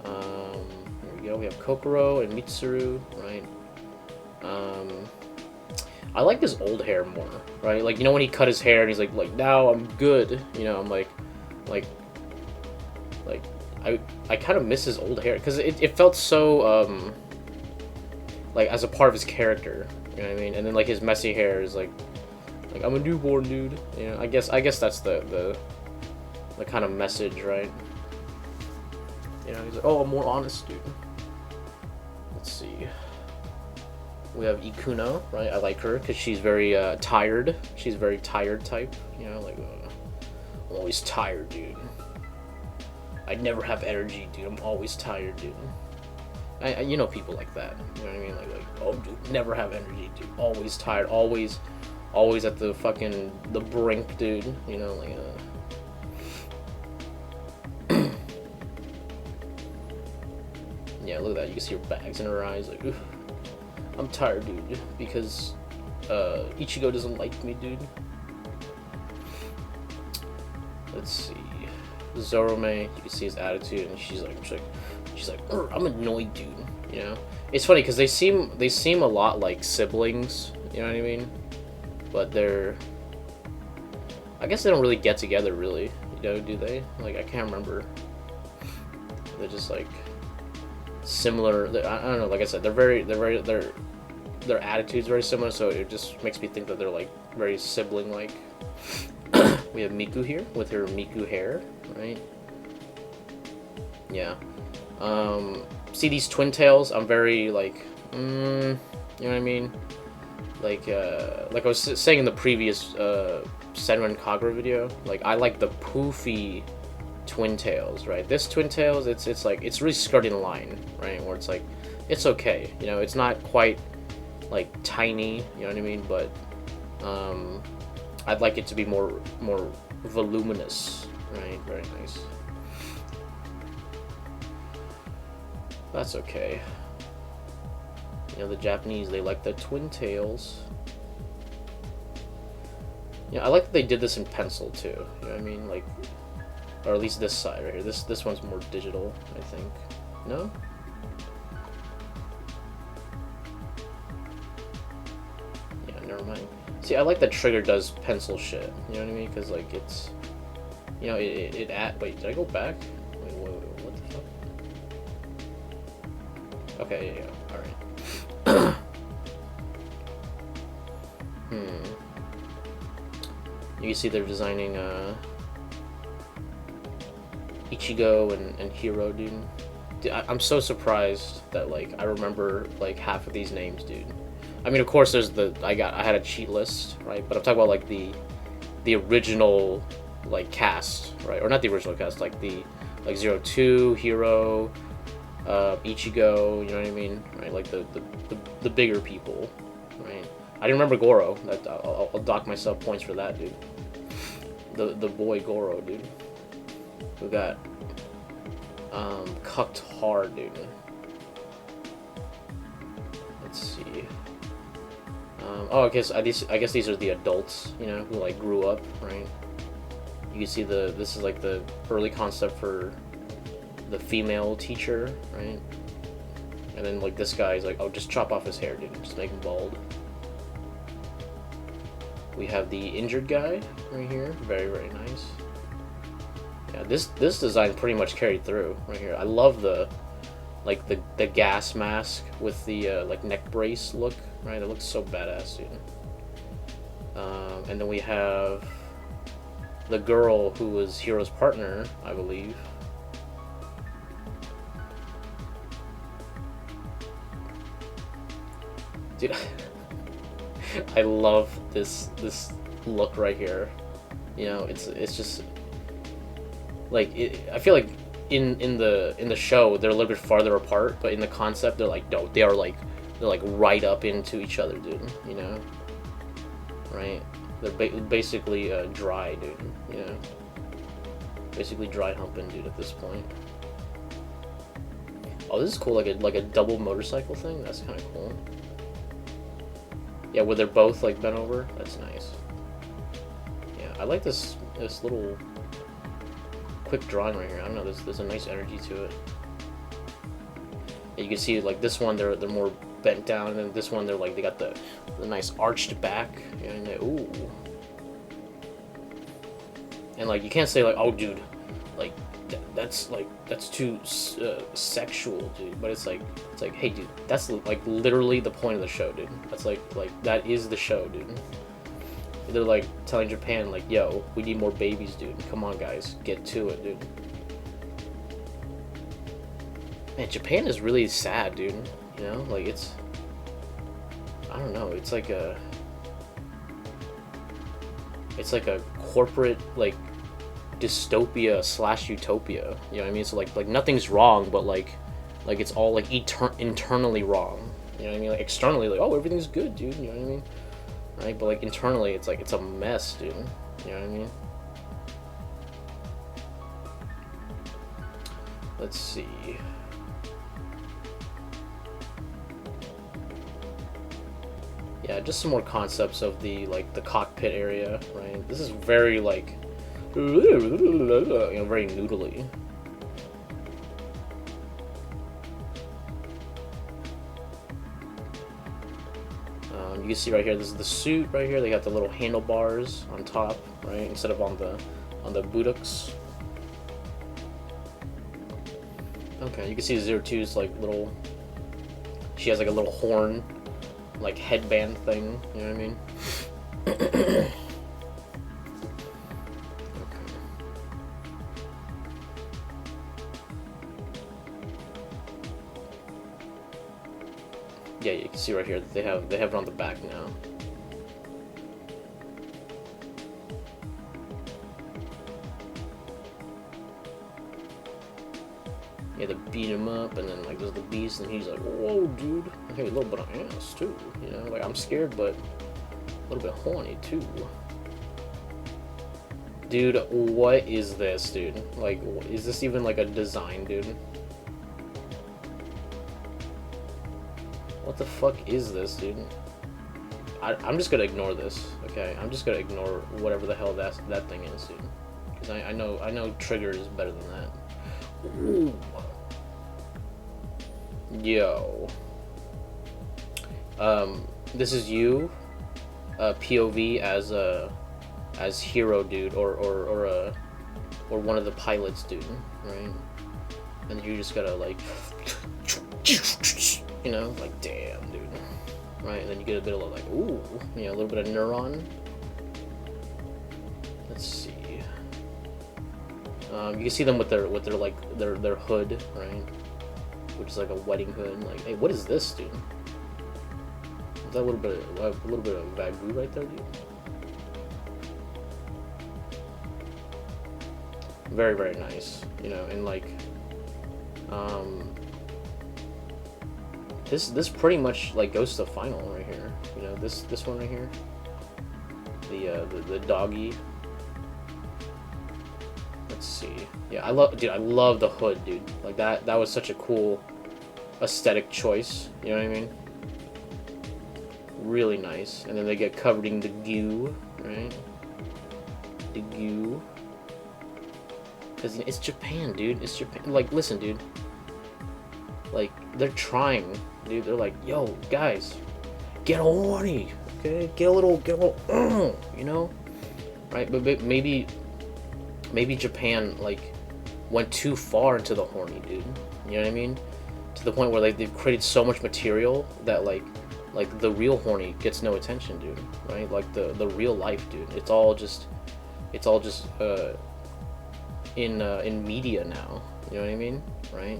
Here we go. We have Kokoro and Mitsuru, right? I like his old hair more, right? Like, you know when he cut his hair and he's like now I'm good, you know, I'm like I kind of miss his old hair because it felt so like as a part of his character, you know what I mean? And then like his messy hair is like I'm a newborn dude, you know. I guess that's the kind of message, right? You know, he's like, oh, I'm more honest, dude. Let's see. We have Ikuno, right? I like her because she's very tired. She's very tired type, you know, like I'm always tired, dude. I never have energy, dude. I'm always tired, dude. You know people like that. You know what I mean? Like, oh, dude, never have energy, dude. Always tired. Always at the fucking the brink, dude. You know, like. Yeah, look at that. You can see her bags in her eyes. Like, I'm tired, dude, because Ichigo doesn't like me, dude. Let's see. Zorome, you can see his attitude, and she's like, I'm annoyed, dude. You know, it's funny because they seem a lot like siblings. You know what I mean? But I guess they don't really get together, really. You know, do they? Like, I can't remember. They're just like similar. I don't know. Like I said, their attitude's very similar, so it just makes me think that they're like very sibling-like. We have Miku here with her Miku hair, right? Yeah. See these twin tails? I'm very like, you know what I mean? Like I was saying in the previous Senran Kagura video, like I like the poofy twin tails, right? This twin tails, it's like it's really skirting the line, right? Where it's like, it's okay, you know, it's not quite like tiny, you know what I mean? But I'd like it to be more voluminous, right? Very nice. That's okay. You know, the Japanese, they like the twin tails. Yeah, I like that they did this in pencil too. You know what I mean? Like, or at least this side right here. This one's more digital, I think. No? Yeah, never mind. See, I like that Trigger does pencil shit. You know what I mean? Because like it's, you know, wait, did I go back? Wait, what the fuck? Okay, yeah, alright. You can see they're designing Ichigo and Hiro, dude. I'm so surprised that like I remember like half of these names, dude. I mean, of course, there's I had a cheat list, right? But I'm talking about like the original like cast, right? Or not the original cast, like the 02, Hiro, Ichigo, you know what I mean? Right? Like the bigger people, right? I didn't remember Goro. I'll dock myself points for that, dude. The boy Goro, dude. We got cucked hard, dude. Let's see. I guess these are the adults, you know, who like grew up, right? You can see this is like the early concept for the female teacher, right? And then like this guy's like, oh, just chop off his hair, dude, just make him bald. We have the injured guy right here, very, very nice. Yeah, this design pretty much carried through right here. I love the gas mask with the like neck brace look, right? It looks so badass, dude. And then we have the girl who was Hiro's partner, I believe. Dude, I love this look right here. You know, it's just like I feel like in the show they're a little bit farther apart, but in the concept they're like they're right up into each other, dude. You know, right? They're basically dry, dude. You know, basically dry humping, dude. At this point. Oh, this is cool. Like a double motorcycle thing. That's kind of cool. Yeah, where they're both like bent over. That's nice. Yeah, I like this little quick drawing right here. I don't know. There's a nice energy to it. Yeah, you can see like this one they're more bent down, and then this one they're like they got the nice arched back. And ooh. And like you can't say like, oh dude, like that's too sexual, dude. But it's like hey dude, that's like literally the point of the show, dude. That's like that is the show, dude. They're like telling Japan like, yo, we need more babies, dude. Come on guys, get to it, dude. Man, Japan is really sad, dude. You know, like it's, I don't know, it's like a corporate like dystopia slash utopia. You know what I mean? So like nothing's wrong, but like it's all like internally wrong. You know what I mean? Like externally, like, oh, everything's good, dude. You know what I mean? Right? But like internally, it's like it's a mess, dude. You know what I mean? Let's see. Yeah, just some more concepts of the like the cockpit area, right? This is very like, you know, very noodly. You can see right here, this is the suit right here. They got the little handlebars on top, right, instead of on the buttocks. Okay, you can see 02's like little. She has like a little horn, like headband thing. You know what I mean? Okay. Yeah, you can see right here that they have it on the back now. Yeah, they beat him up, and then like there's the beast, and he's like, "Whoa, dude! I think a little bit of ass too." You know, like I'm scared, but a little bit horny too. Dude, what is this, dude? Like, is this even like a design, dude? What the fuck is this, dude? I'm just gonna ignore this, okay? I'm just gonna ignore whatever the hell that thing is, dude. Because I know Trigger is better than that. Ooh. Yo. This is you, POV as hero, dude, or one of the pilots, dude, right? And you just gotta like. You know, like, damn, dude. Right, and then you get a bit of like, ooh, you know, a little bit of neuron. Let's see. You can see them with their like their hood, right? Which is like a wedding hood. Like, hey, what is this, dude? Is that a little bit of Vagu right there, dude? Very, very nice, you know, and like, This pretty much like goes to the final right here. You know, this one right here. The doggy. Let's see. Yeah, I love the hood, dude. Like that was such a cool aesthetic choice. You know what I mean? Really nice. And then they get covered in the goo, right? The goo. Cause it's Japan, dude. It's Japan. Like, listen, dude. Like, they're trying, dude. They're like, yo, guys, get horny, okay? Get a little, you know, right? But maybe Japan like went too far into the horny, dude. You know what I mean? To the point where like they've created so much material that like the real horny gets no attention, dude. Right? Like the real life, dude. It's all just in media now. You know what I mean? Right?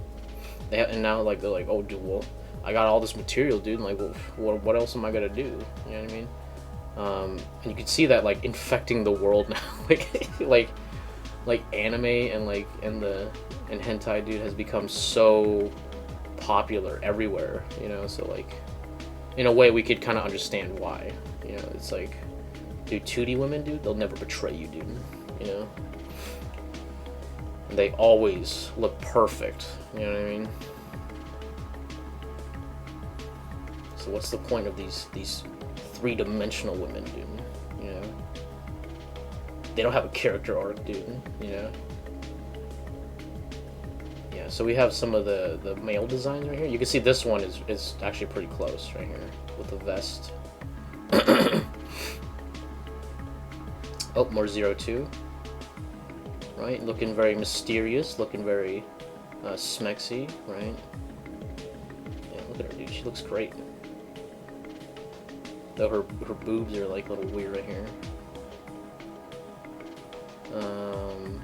And now like they're like, oh, dude, well, I got all this material, dude. And like, well, what else am I gonna do? You know what I mean? And you can see that like infecting the world now, like anime and hentai, dude, has become so popular everywhere. You know, so like, in a way, we could kind of understand why. You know, it's like, dude, 2D women, dude, they'll never betray you, dude. You know. They always look perfect, you know what I mean? So what's the point of these three-dimensional women, dude? You know? They don't have a character arc, dude, you know? Yeah, so we have some of the male designs right here. You can see this one is actually pretty close right here with the vest. Oh, more 02. Right, looking very mysterious, looking very smexy, right? Yeah, look at her, dude. She looks great. Though her boobs are like a little weird right here.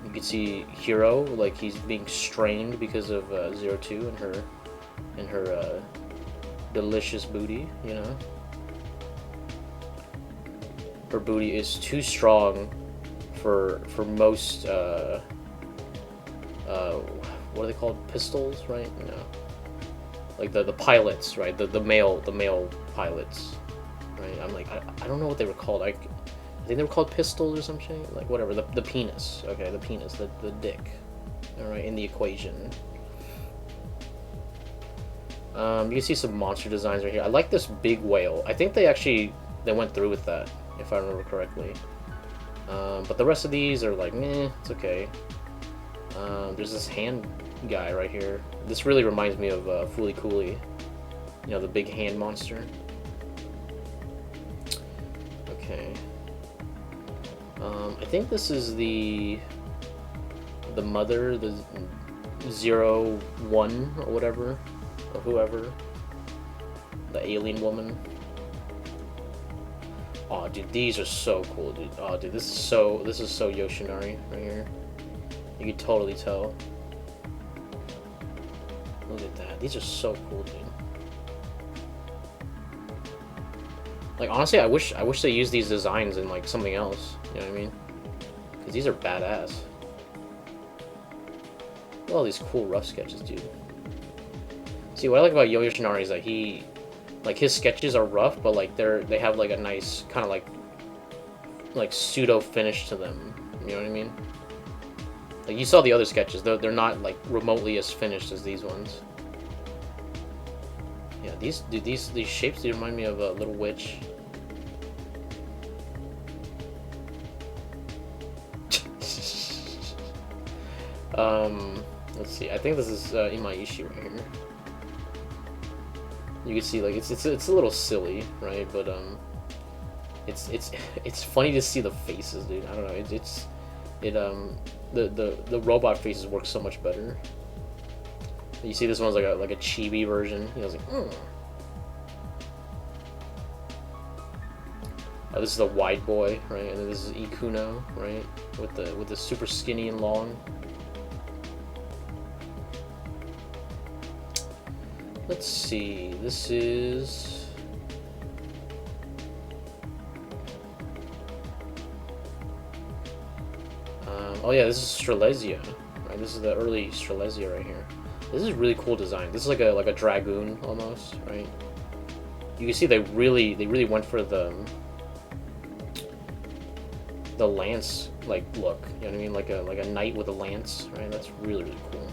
You can see Hero, like he's being strained because of 02 and her delicious booty, you know. Her booty is too strong for most what are they called? Pistols, right? No, like the pilots, right? The male pilots, right? I'm like I don't know what they were called. I think they were called pistols or something. Like whatever. The penis. Okay, the penis. The dick. All right, in the equation. You can see some monster designs right here. I like this big whale. I think they went through with that, if I remember correctly. But the rest of these are like, meh, it's okay. There's this hand guy right here. This really reminds me of Fooly Cooly. You know, the big hand monster. Okay. I think this is the mother, the 01 or whatever. Or whoever, the alien woman. Oh, dude, these are so cool, dude. Oh, dude, this is so Yoshinari right here. You can totally tell. Look at that. These are so cool, dude. Like honestly, I wish they used these designs in like something else. You know what I mean? Because these are badass. Look at all these cool rough sketches, dude. See, what I like about Yoshinari is that his sketches are rough, but like they have like a nice kind of like pseudo finish to them. You know what I mean? Like you saw the other sketches, they're not like remotely as finished as these ones. Yeah, these shapes, they remind me of a Little Witch. Let's see. I think this is Imaishi right here. You can see like it's a little silly, right? But it's funny to see the faces, dude. I don't know. The robot faces work so much better. You see this one's like a chibi version. You know, it's like, this is the wide boy, right? And then this is Ikuno, right? With the super skinny and long. Let's see. This is oh yeah, this is Strelezia, right? This is the early Strelezia right here. This is really cool design. This is like a dragoon almost, right? You can see they really went for the lance like look. You know what I mean? Like a knight with a lance, right? That's really cool.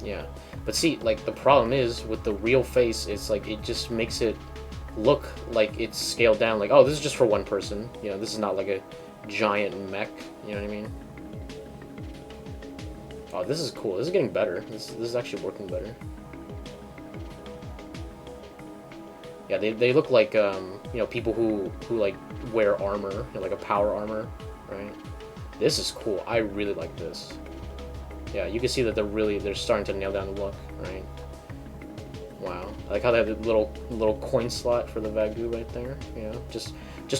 Yeah, but see, like the problem is with the real face, it's like it just makes it look like it's scaled down. Like, oh, this is just for one person. You know, this is not like a giant mech. You know what I mean? Oh, this is cool. This is getting better. This is actually working better. Yeah, they look like you know, people who like wear armor, you know, like a power armor, right? This is cool. I really like this. Yeah, you can see that they're starting to nail down the look, right? Wow, I like how they have the little coin slot for the Wagyu right there. You know, just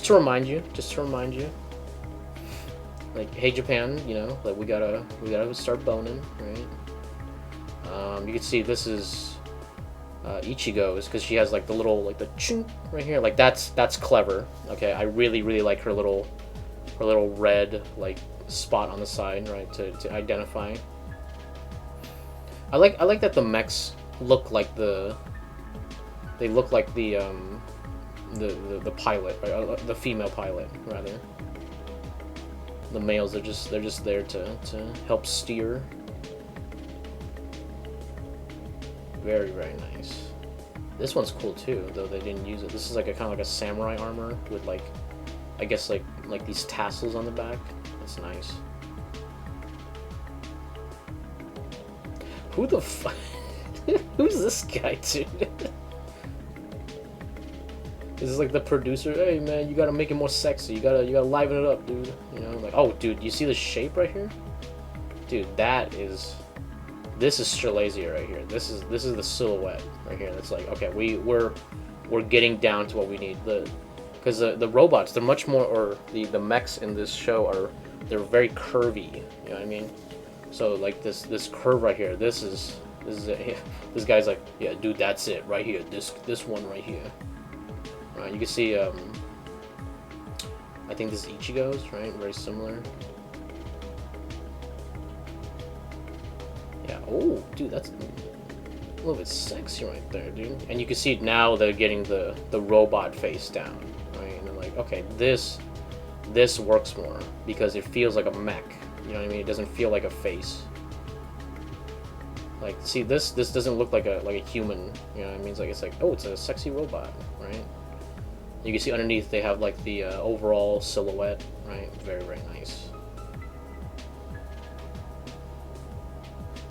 to remind you, like, hey Japan, you know, like we gotta start boning, right? You can see this is Ichigo's because she has like the chink right here. Like that's clever. Okay, I really like her little red like spot on the side, right, to identify. I like that the mechs look like the pilot, right? The female pilot rather. The males they're just there to help steer. Very nice. This one's cool too, though they didn't use it. This is like a kind of like a samurai armor with like, I guess like these tassels on the back. That's nice. Who the fuck? Who's this guy, dude? This is like the producer. Hey man, you gotta make it more sexy. You gotta liven it up, dude. You know, like, oh dude, you see the shape right here? Dude, this is Strelezia right here. This is the silhouette right here. That's like, okay, we're getting down to what we need. Because the robots, they're much more, or the mechs in this show they're very curvy. You know what I mean? So like this curve right here, this is it. This guy's like, yeah, dude, that's it right here. This one right here. Right, you can see I think this is Ichigo's, right? Very similar. Yeah. Oh, dude, that's a little bit sexy right there, dude. And you can see now they're getting the robot face down, right? And they're like, okay, this works more because it feels like a mech. You know what I mean? It doesn't feel like a face. Like, see, this doesn't look like a human. You know what I mean? It's like oh, it's a sexy robot, right? You can see underneath they have like the overall silhouette, right? Very, very nice.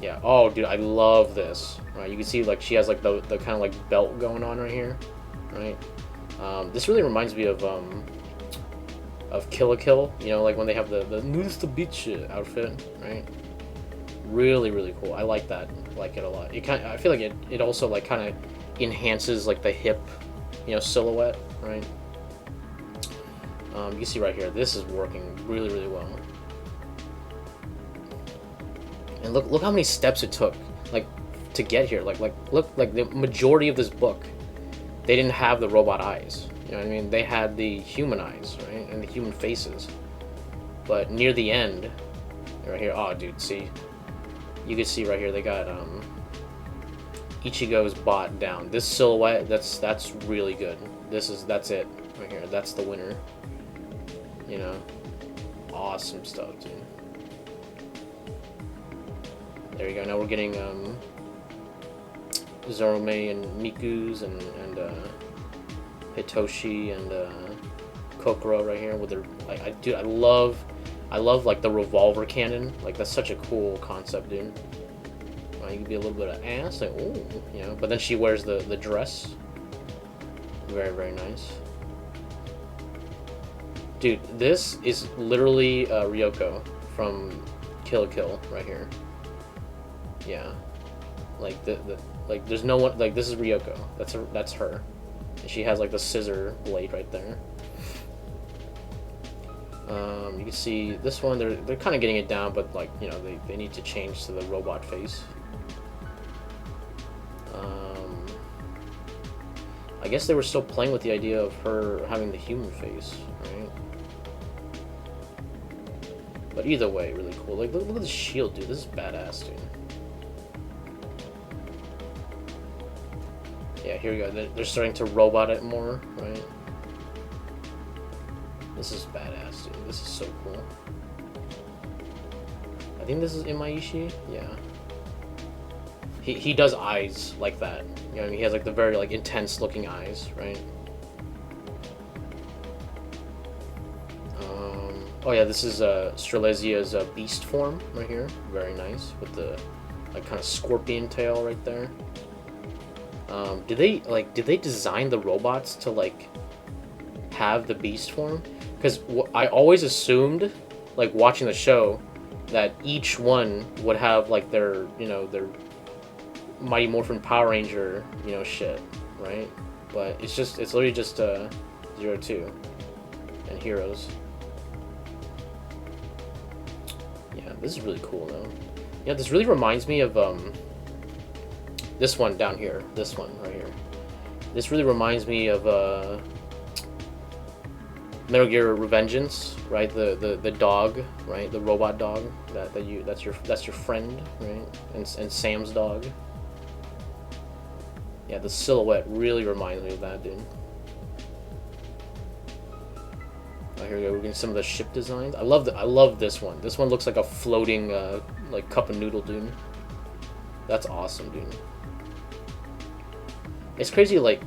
Yeah. Oh, dude, I love this. Right? You can see like she has like the kind of like belt going on right here, right? This really reminds me of Kill la Kill. You know, like when they have the noodles to beach outfit, right? Really, really cool. I like that. I like it a lot. I feel like it also like kind of enhances like the hip, you know, silhouette, right? You can see right here. This is working really, really well. And look how many steps it took, like, to get here. Look, like the majority of this book, they didn't have the robot eyes. You know what I mean? They had the human eyes, right, and the human faces. But near the end, right here. Oh, dude, see. You can see right here they got Ichigo's bot down. This silhouette, that's really good. That's it right here. That's the winner. You know, awesome stuff, dude. There you go. Now we're getting Zorome and Miku's and Hitoshi and Kokoro right here with their dude. I love like the revolver cannon. Like that's such a cool concept, dude. You can be a little bit of ass, like oh, you know. But then she wears the dress. Very, very nice. Dude, this is literally Ryoko from Kill la Kill right here. Yeah, like like there's no one like this is Ryoko. That's her. And she has like the scissor blade right there. You can see this one. They're kind of getting it down, but like you know they need to change to the robot face. I guess they were still playing with the idea of her having the human face, right? But either way, really cool. Like look at the shield, dude. This is badass, dude. Yeah, here we go. They're starting to robot it more, right? This is badass, dude. This is so cool. I think this is Imaishi. Yeah. He does eyes like that. You know, he has like the very like intense looking eyes, right? Oh yeah, this is Strelesia's beast form right here. Very nice with the like kind of scorpion tail right there. Did they design the robots to like have the beast form? Because I always assumed, like watching the show, that each one would have like their their Mighty Morphin Power Ranger shit, right? But it's literally just 02 and Heroes. Yeah, this is really cool though. Yeah, this really reminds me of this one down here. This one right here. This really reminds me of Metal Gear Revengeance, right? The dog, right? The robot dog that's your friend, right? And Sam's dog. Yeah, the silhouette really reminds me of that, dude. Oh, here we go. We're getting some of the ship designs. I love this one. This one looks like a floating like cup of noodle, dude. That's awesome, dude. It's crazy, like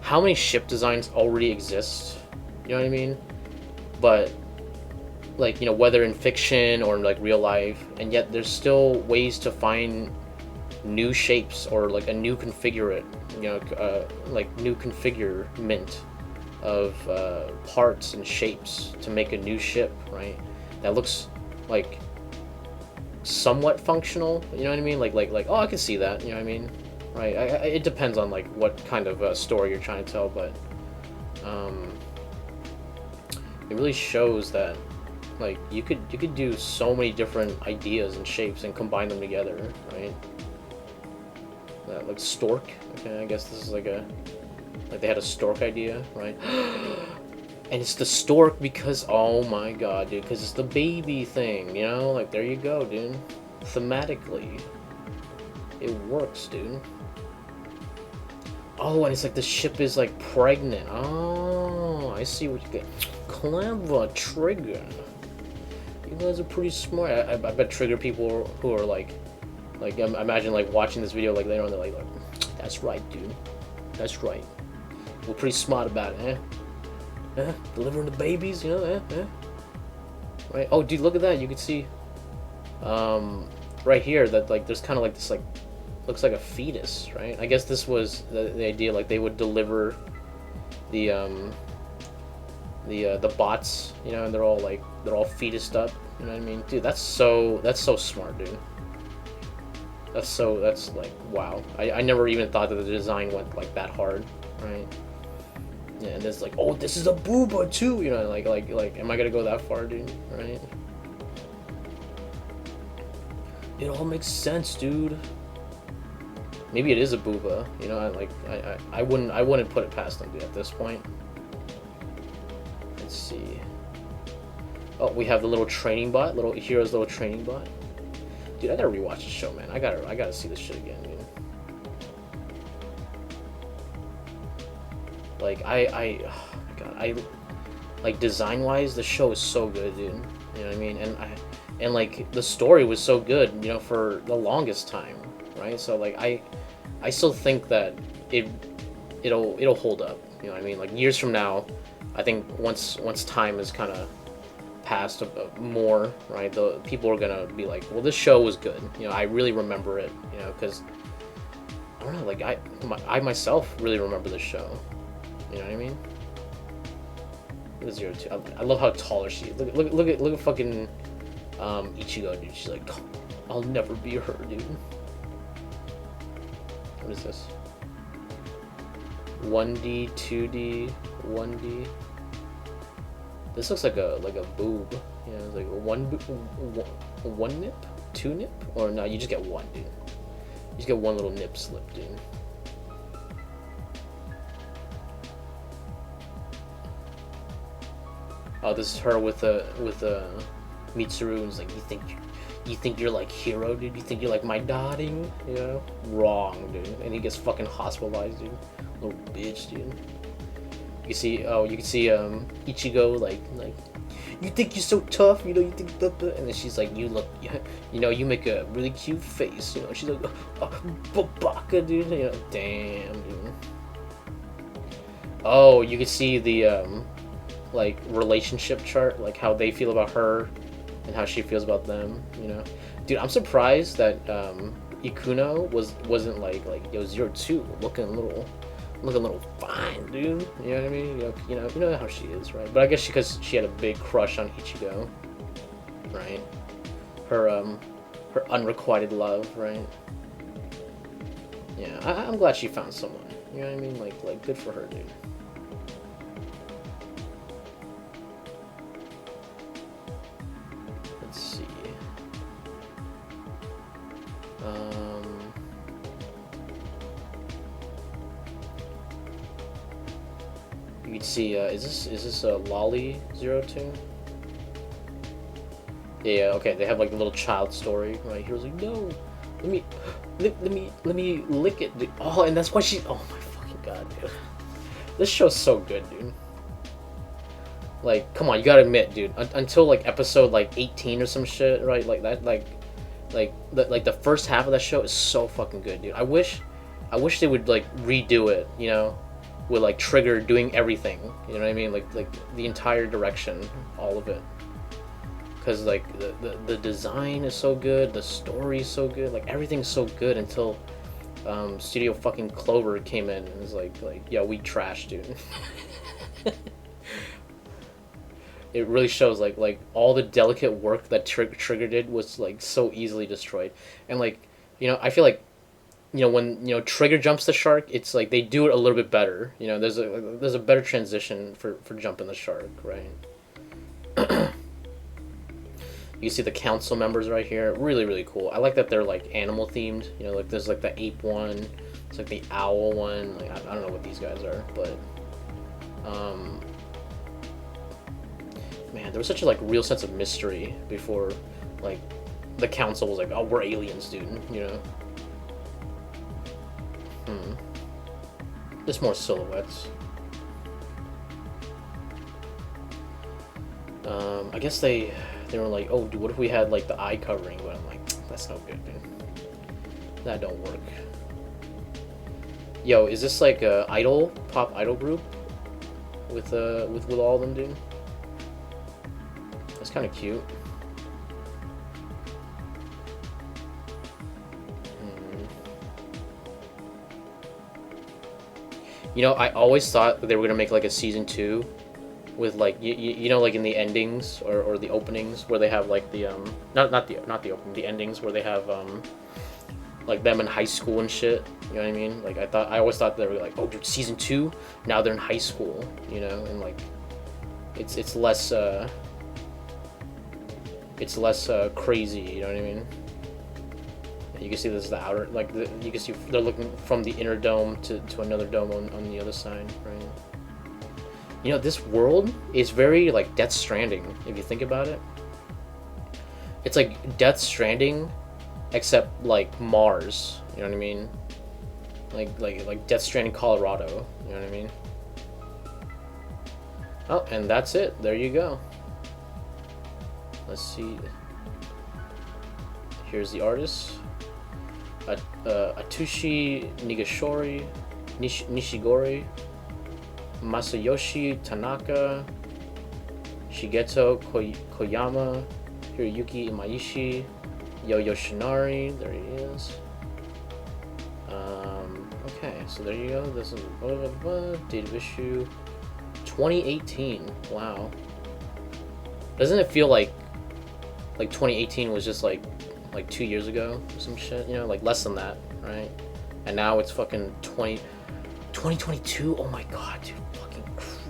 how many ship designs already exist. You know what I mean? But like whether in fiction or like real life, and yet there's still ways to find new shapes or like a new configurate, like new configurement of parts and shapes to make a new ship, right? That looks like somewhat functional. You know what I mean? Like oh, I can see that. You know what I mean? Right? It depends on like what kind of story you're trying to tell, but it really shows that like you could do so many different ideas and shapes and combine them together, right? Like stork. Okay, I guess this is like they had a stork idea, right? And it's the stork because, oh my god, dude, because it's the baby thing, you know? Like, there you go, dude. Thematically. It works, dude. Oh, and it's like the ship is, like, pregnant. Oh, I see what you get. Clever, Trigger. You guys are pretty smart. I bet Trigger people who are, like, imagine, like, watching this video, like, later on, they're like, that's right, dude. That's right. We're pretty smart about it, eh? Delivering the babies, you know, right? Oh, dude, look at that. You can see, right here that like there's kind of like this like looks like a fetus, right? I guess this was the idea, like they would deliver the bots, you know, and they're all fetused up. You know what I mean, dude? That's so smart, dude. That's like wow. I never even thought that the design went like that hard, right? Yeah, and it's like, oh, this is a booba too, you know, like, am I gonna go that far, dude? Right? It all makes sense, dude. Maybe it is a booba, you know. I wouldn't put it past them, dude. At this point, let's see. Oh, we have the little training bot, little Hero's little training bot. Dude, I gotta rewatch the show, man. I gotta see this shit again, dude. Like oh my god, like design-wise, the show is so good, dude. You know what I mean? And like the story was so good, you know, for the longest time, right? So like I still think that it'll hold up. You know what I mean? Like years from now, I think once time is kind of passed more, right? The people are gonna be like, well, this show was good. You know, I really remember it. You know, because I don't know, like I myself really remember this show. You know what I mean? The 02. I love how taller she is. Look at fucking Ichigo, dude. She's like, I'll never be her, dude. What is this? 1D, 2D, 1D. This looks like a boob. You know, it's like one nip, two nip, or no? You just get one, dude. You just get one little nip slip, dude. Oh, this is her with Mitsuru, and it's like, you think you're like Hero, dude? You think you're like my darling? You know? Wrong, dude. And he gets fucking hospitalized, dude. Little bitch, dude. You see, you can see Ichigo like you think you're so tough, you know, you think that, and then she's like, you look, you know, you make a really cute face, you know. She's like, Babaka, dude. You know, damn, dude. Oh, you can see the like relationship chart, like how they feel about her and how she feels about them, you know. Dude, I'm surprised that Ikuno wasn't like yo, 02 looking a little fine, dude. You know what I mean? You know how she is, right? But I guess because she had a big crush on Ichigo, right? Her unrequited love, right? Yeah, I'm glad she found someone. You know what I mean? Like good for her, dude. Let's see. You can see, is this a Lolly 02? Yeah, okay, they have like a little child story, right? He was like, no, let me lick it, dude. Oh, and that's why she, oh my fucking god, dude. This show's so good, dude. Like, come on, you gotta admit, dude, until like episode like 18 or some shit, right? Like that, like the first half of that show is so fucking good, dude. I wish they would like redo it, you know, with like Trigger doing everything, you know what I mean? Like the entire direction, all of it. Cause like the design is so good, the story is so good, like everything's so good until Studio fucking Clover came in and was like yeah, we trashed, dude. It really shows like all the delicate work that Trigger did was like so easily destroyed. And like, you know, I feel like, you know, when, you know, Trigger jumps the shark, it's like they do it a little bit better. You know, there's a better transition for jumping the shark, right? You see the council members right here, really, really cool. I like that they're like animal themed. You know, like there's like the ape one, it's like the owl one. Like I don't know what these guys are, but man, there was such a like real sense of mystery before, like, the council was like, oh, we're aliens, dude, you know. There's more silhouettes. I guess they were like, oh, dude, what if we had like the eye covering? But I'm like, that's no good, dude. That don't work. Yo, is this like a pop idol group with all of them, dude? That's kind of cute. You know, I always thought that they were gonna make like a season 2 with like you know, like in the endings or the openings where they have like the not the opening, the endings where they have like them in high school and shit. You know what I mean? Like I always thought they were like, oh, dude, season 2, now they're in high school, you know, and like it's less crazy. You know what I mean? You can see this is the outer, like you can see they're looking from the inner dome to another dome on the other side, right? You know, this world is very like Death Stranding if you think about it. It's like Death Stranding, except like Mars. You know what I mean? Like Death Stranding, Colorado. You know what I mean? Oh, and that's it. There you go. Let's see. Here's the artist. Atsushi Nishigori, Masayoshi Tanaka, Shigeto Koyama, Hiroyuki Imaishi, Yo Yoshinari, there he is. Okay, so there you go. This is date of issue 2018. Wow. Doesn't it feel like 2018 was just like 2 years ago or some shit, you know, like less than that, right? And now it's fucking 2022. Oh my god, dude, fucking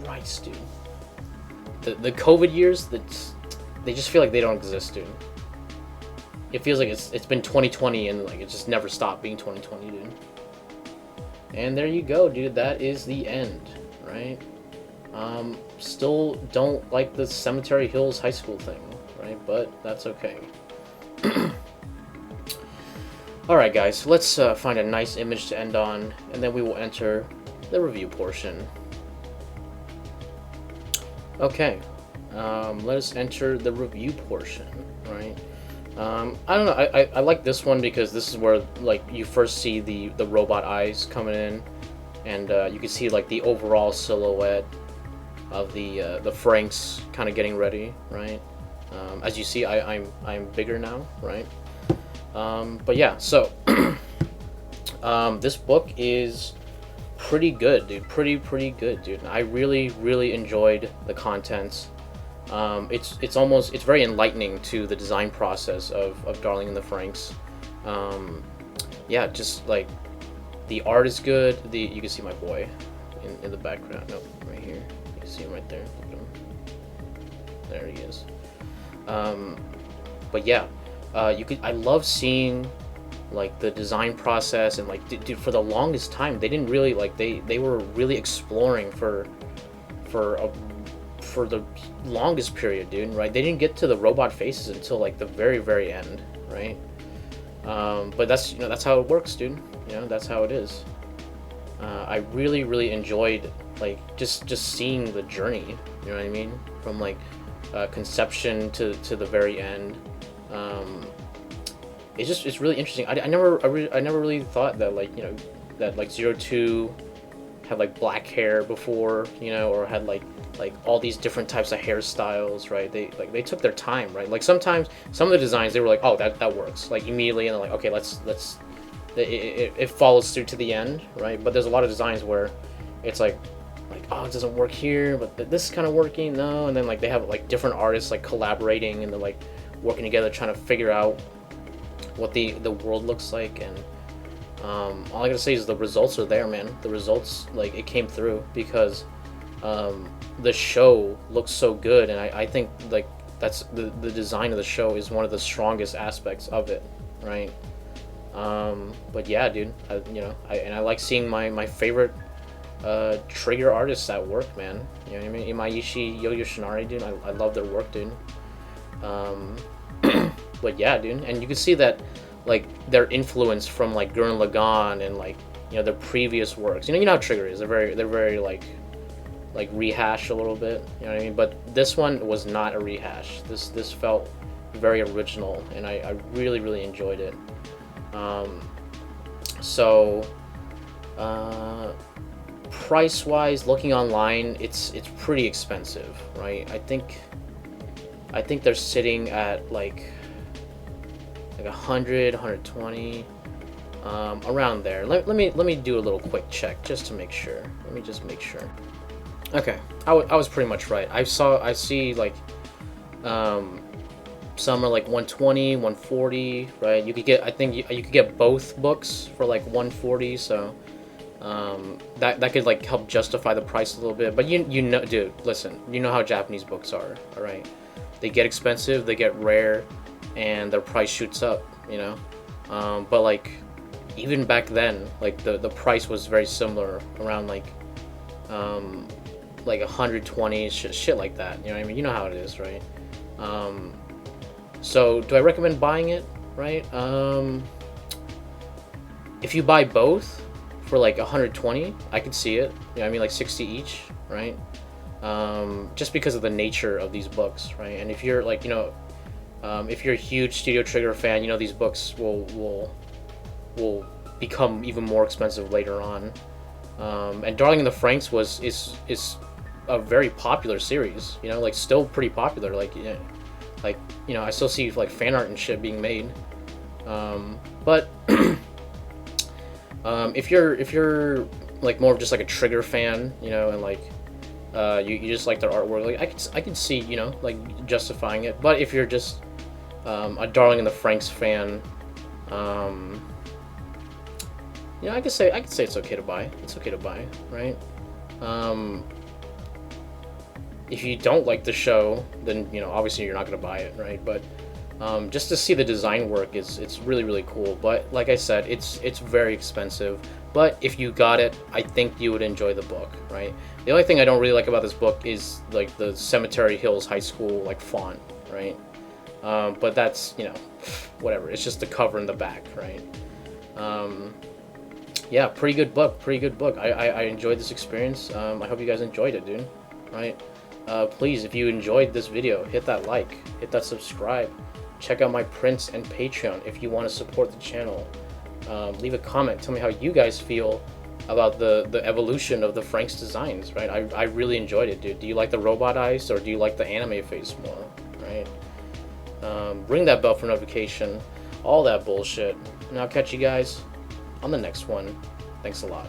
Christ, dude. The COVID years, they just feel like they don't exist, dude. It feels like it's been 2020 and like it just never stopped being 2020, dude. And there you go, dude. That is the end, right? Still don't like the Cemetery Hills High School thing, right? But that's okay. Alright guys, let's find a nice image to end on, and then we will enter the review portion. Okay, let us enter the review portion, right? I don't know, I like this one because this is where like you first see the robot eyes coming in, and you can see like the overall silhouette of the Franxx kind of getting ready, right? As you see, I'm bigger now, right? But yeah, so this book is pretty good, dude. Pretty good, dude. I really enjoyed the contents. It's very enlightening to the design process of Darling in the Franxx. Yeah, just like the art is good. You can see my boy in the background. No, right here. You can see him right there. Look at him. There he is. But yeah. I love seeing like the design process, and like dude, for the longest time they didn't really like they were really exploring for the longest period, dude, right? They didn't get to the robot faces until like the very end, right? But that's, you know, that's how it works, dude. You know, that's how it is. I really enjoyed like just seeing the journey, you know what I mean, from like conception to the very end. It's really interesting. I never really thought that, like, you know, that like 02 had like black hair before, you know, or had like all these different types of hairstyles, right? They took their time, right? Like sometimes some of the designs they were like, oh, that works, like immediately, and they're like, okay, let's it follows through to the end, right? But there's a lot of designs where it's like oh, it doesn't work here, but this is kind of working, no, and then like they have like different artists like collaborating, and they're like working together trying to figure out what the world looks like. And all I gotta say is the results are there, man. The results, like, it came through, because the show looks so good, and I think like that's the design of the show is one of the strongest aspects of it, right? But yeah, dude, I like seeing my favorite trigger artists at work, man. You know what I mean? Imaishi, Yo Yoshinari, dude. I love their work, dude. But yeah, dude, and you can see that, like, their influence from like Gurren Lagann and like, you know, their previous works. You know how Trigger is. They're very like rehash a little bit. You know what I mean? But this one was not a rehash. This felt very original, and I really enjoyed it. Price wise, looking online, it's pretty expensive, right? I think they're sitting at like 100, 120, around there. Let me do a little quick check just to make sure. Let me just make sure. Okay, I was pretty much right. I see like some are like 120, 140, right? You could get, I think you could get both books for like 140, so that could like help justify the price a little bit. But you know, dude, listen, you know how Japanese books are, all right? They get expensive, they get rare, and their price shoots up, you know. But like even back then, like the price was very similar, around like 120, shit like that. You know what I mean? You know how it is, right? So do I recommend buying it? Right? If you buy both for like 120, I could see it. You know what I mean? Like 60 each, right? Just because of the nature of these books, right? And if you're like, you know, if you're a huge Studio Trigger fan, you know these books will become even more expensive later on. And Darling in the Franxx is a very popular series, you know, like still pretty popular. Like, you know, I still see like fan art and shit being made. But if you're like more of just like a Trigger fan, you know, and like you just like their artwork, like I could see, you know, like justifying it. But if you're just a Darling in the Franxx fan, you know, I could say it's okay to buy. It's okay to buy, right? If you don't like the show, then, you know, obviously you're not gonna buy it, right? But just to see the design work it's really cool. But like I said, it's very expensive. But if you got it, I think you would enjoy the book, right? The only thing I don't really like about this book is like the Cemetery Hills High School like font, right? But that's, you know, whatever. It's just the cover and the back, right? Yeah, pretty good book. I enjoyed this experience. I hope you guys enjoyed it, dude. Right? Please, if you enjoyed this video, hit that like, hit that subscribe. Check out my prints and Patreon if you want to support the channel. Leave a comment. Tell me how you guys feel about the evolution of the Franxx designs, right? I really enjoyed it, dude. Do you like the robot eyes or do you like the anime face more, right? Ring that bell for notification. All that bullshit. And I'll catch you guys on the next one. Thanks a lot.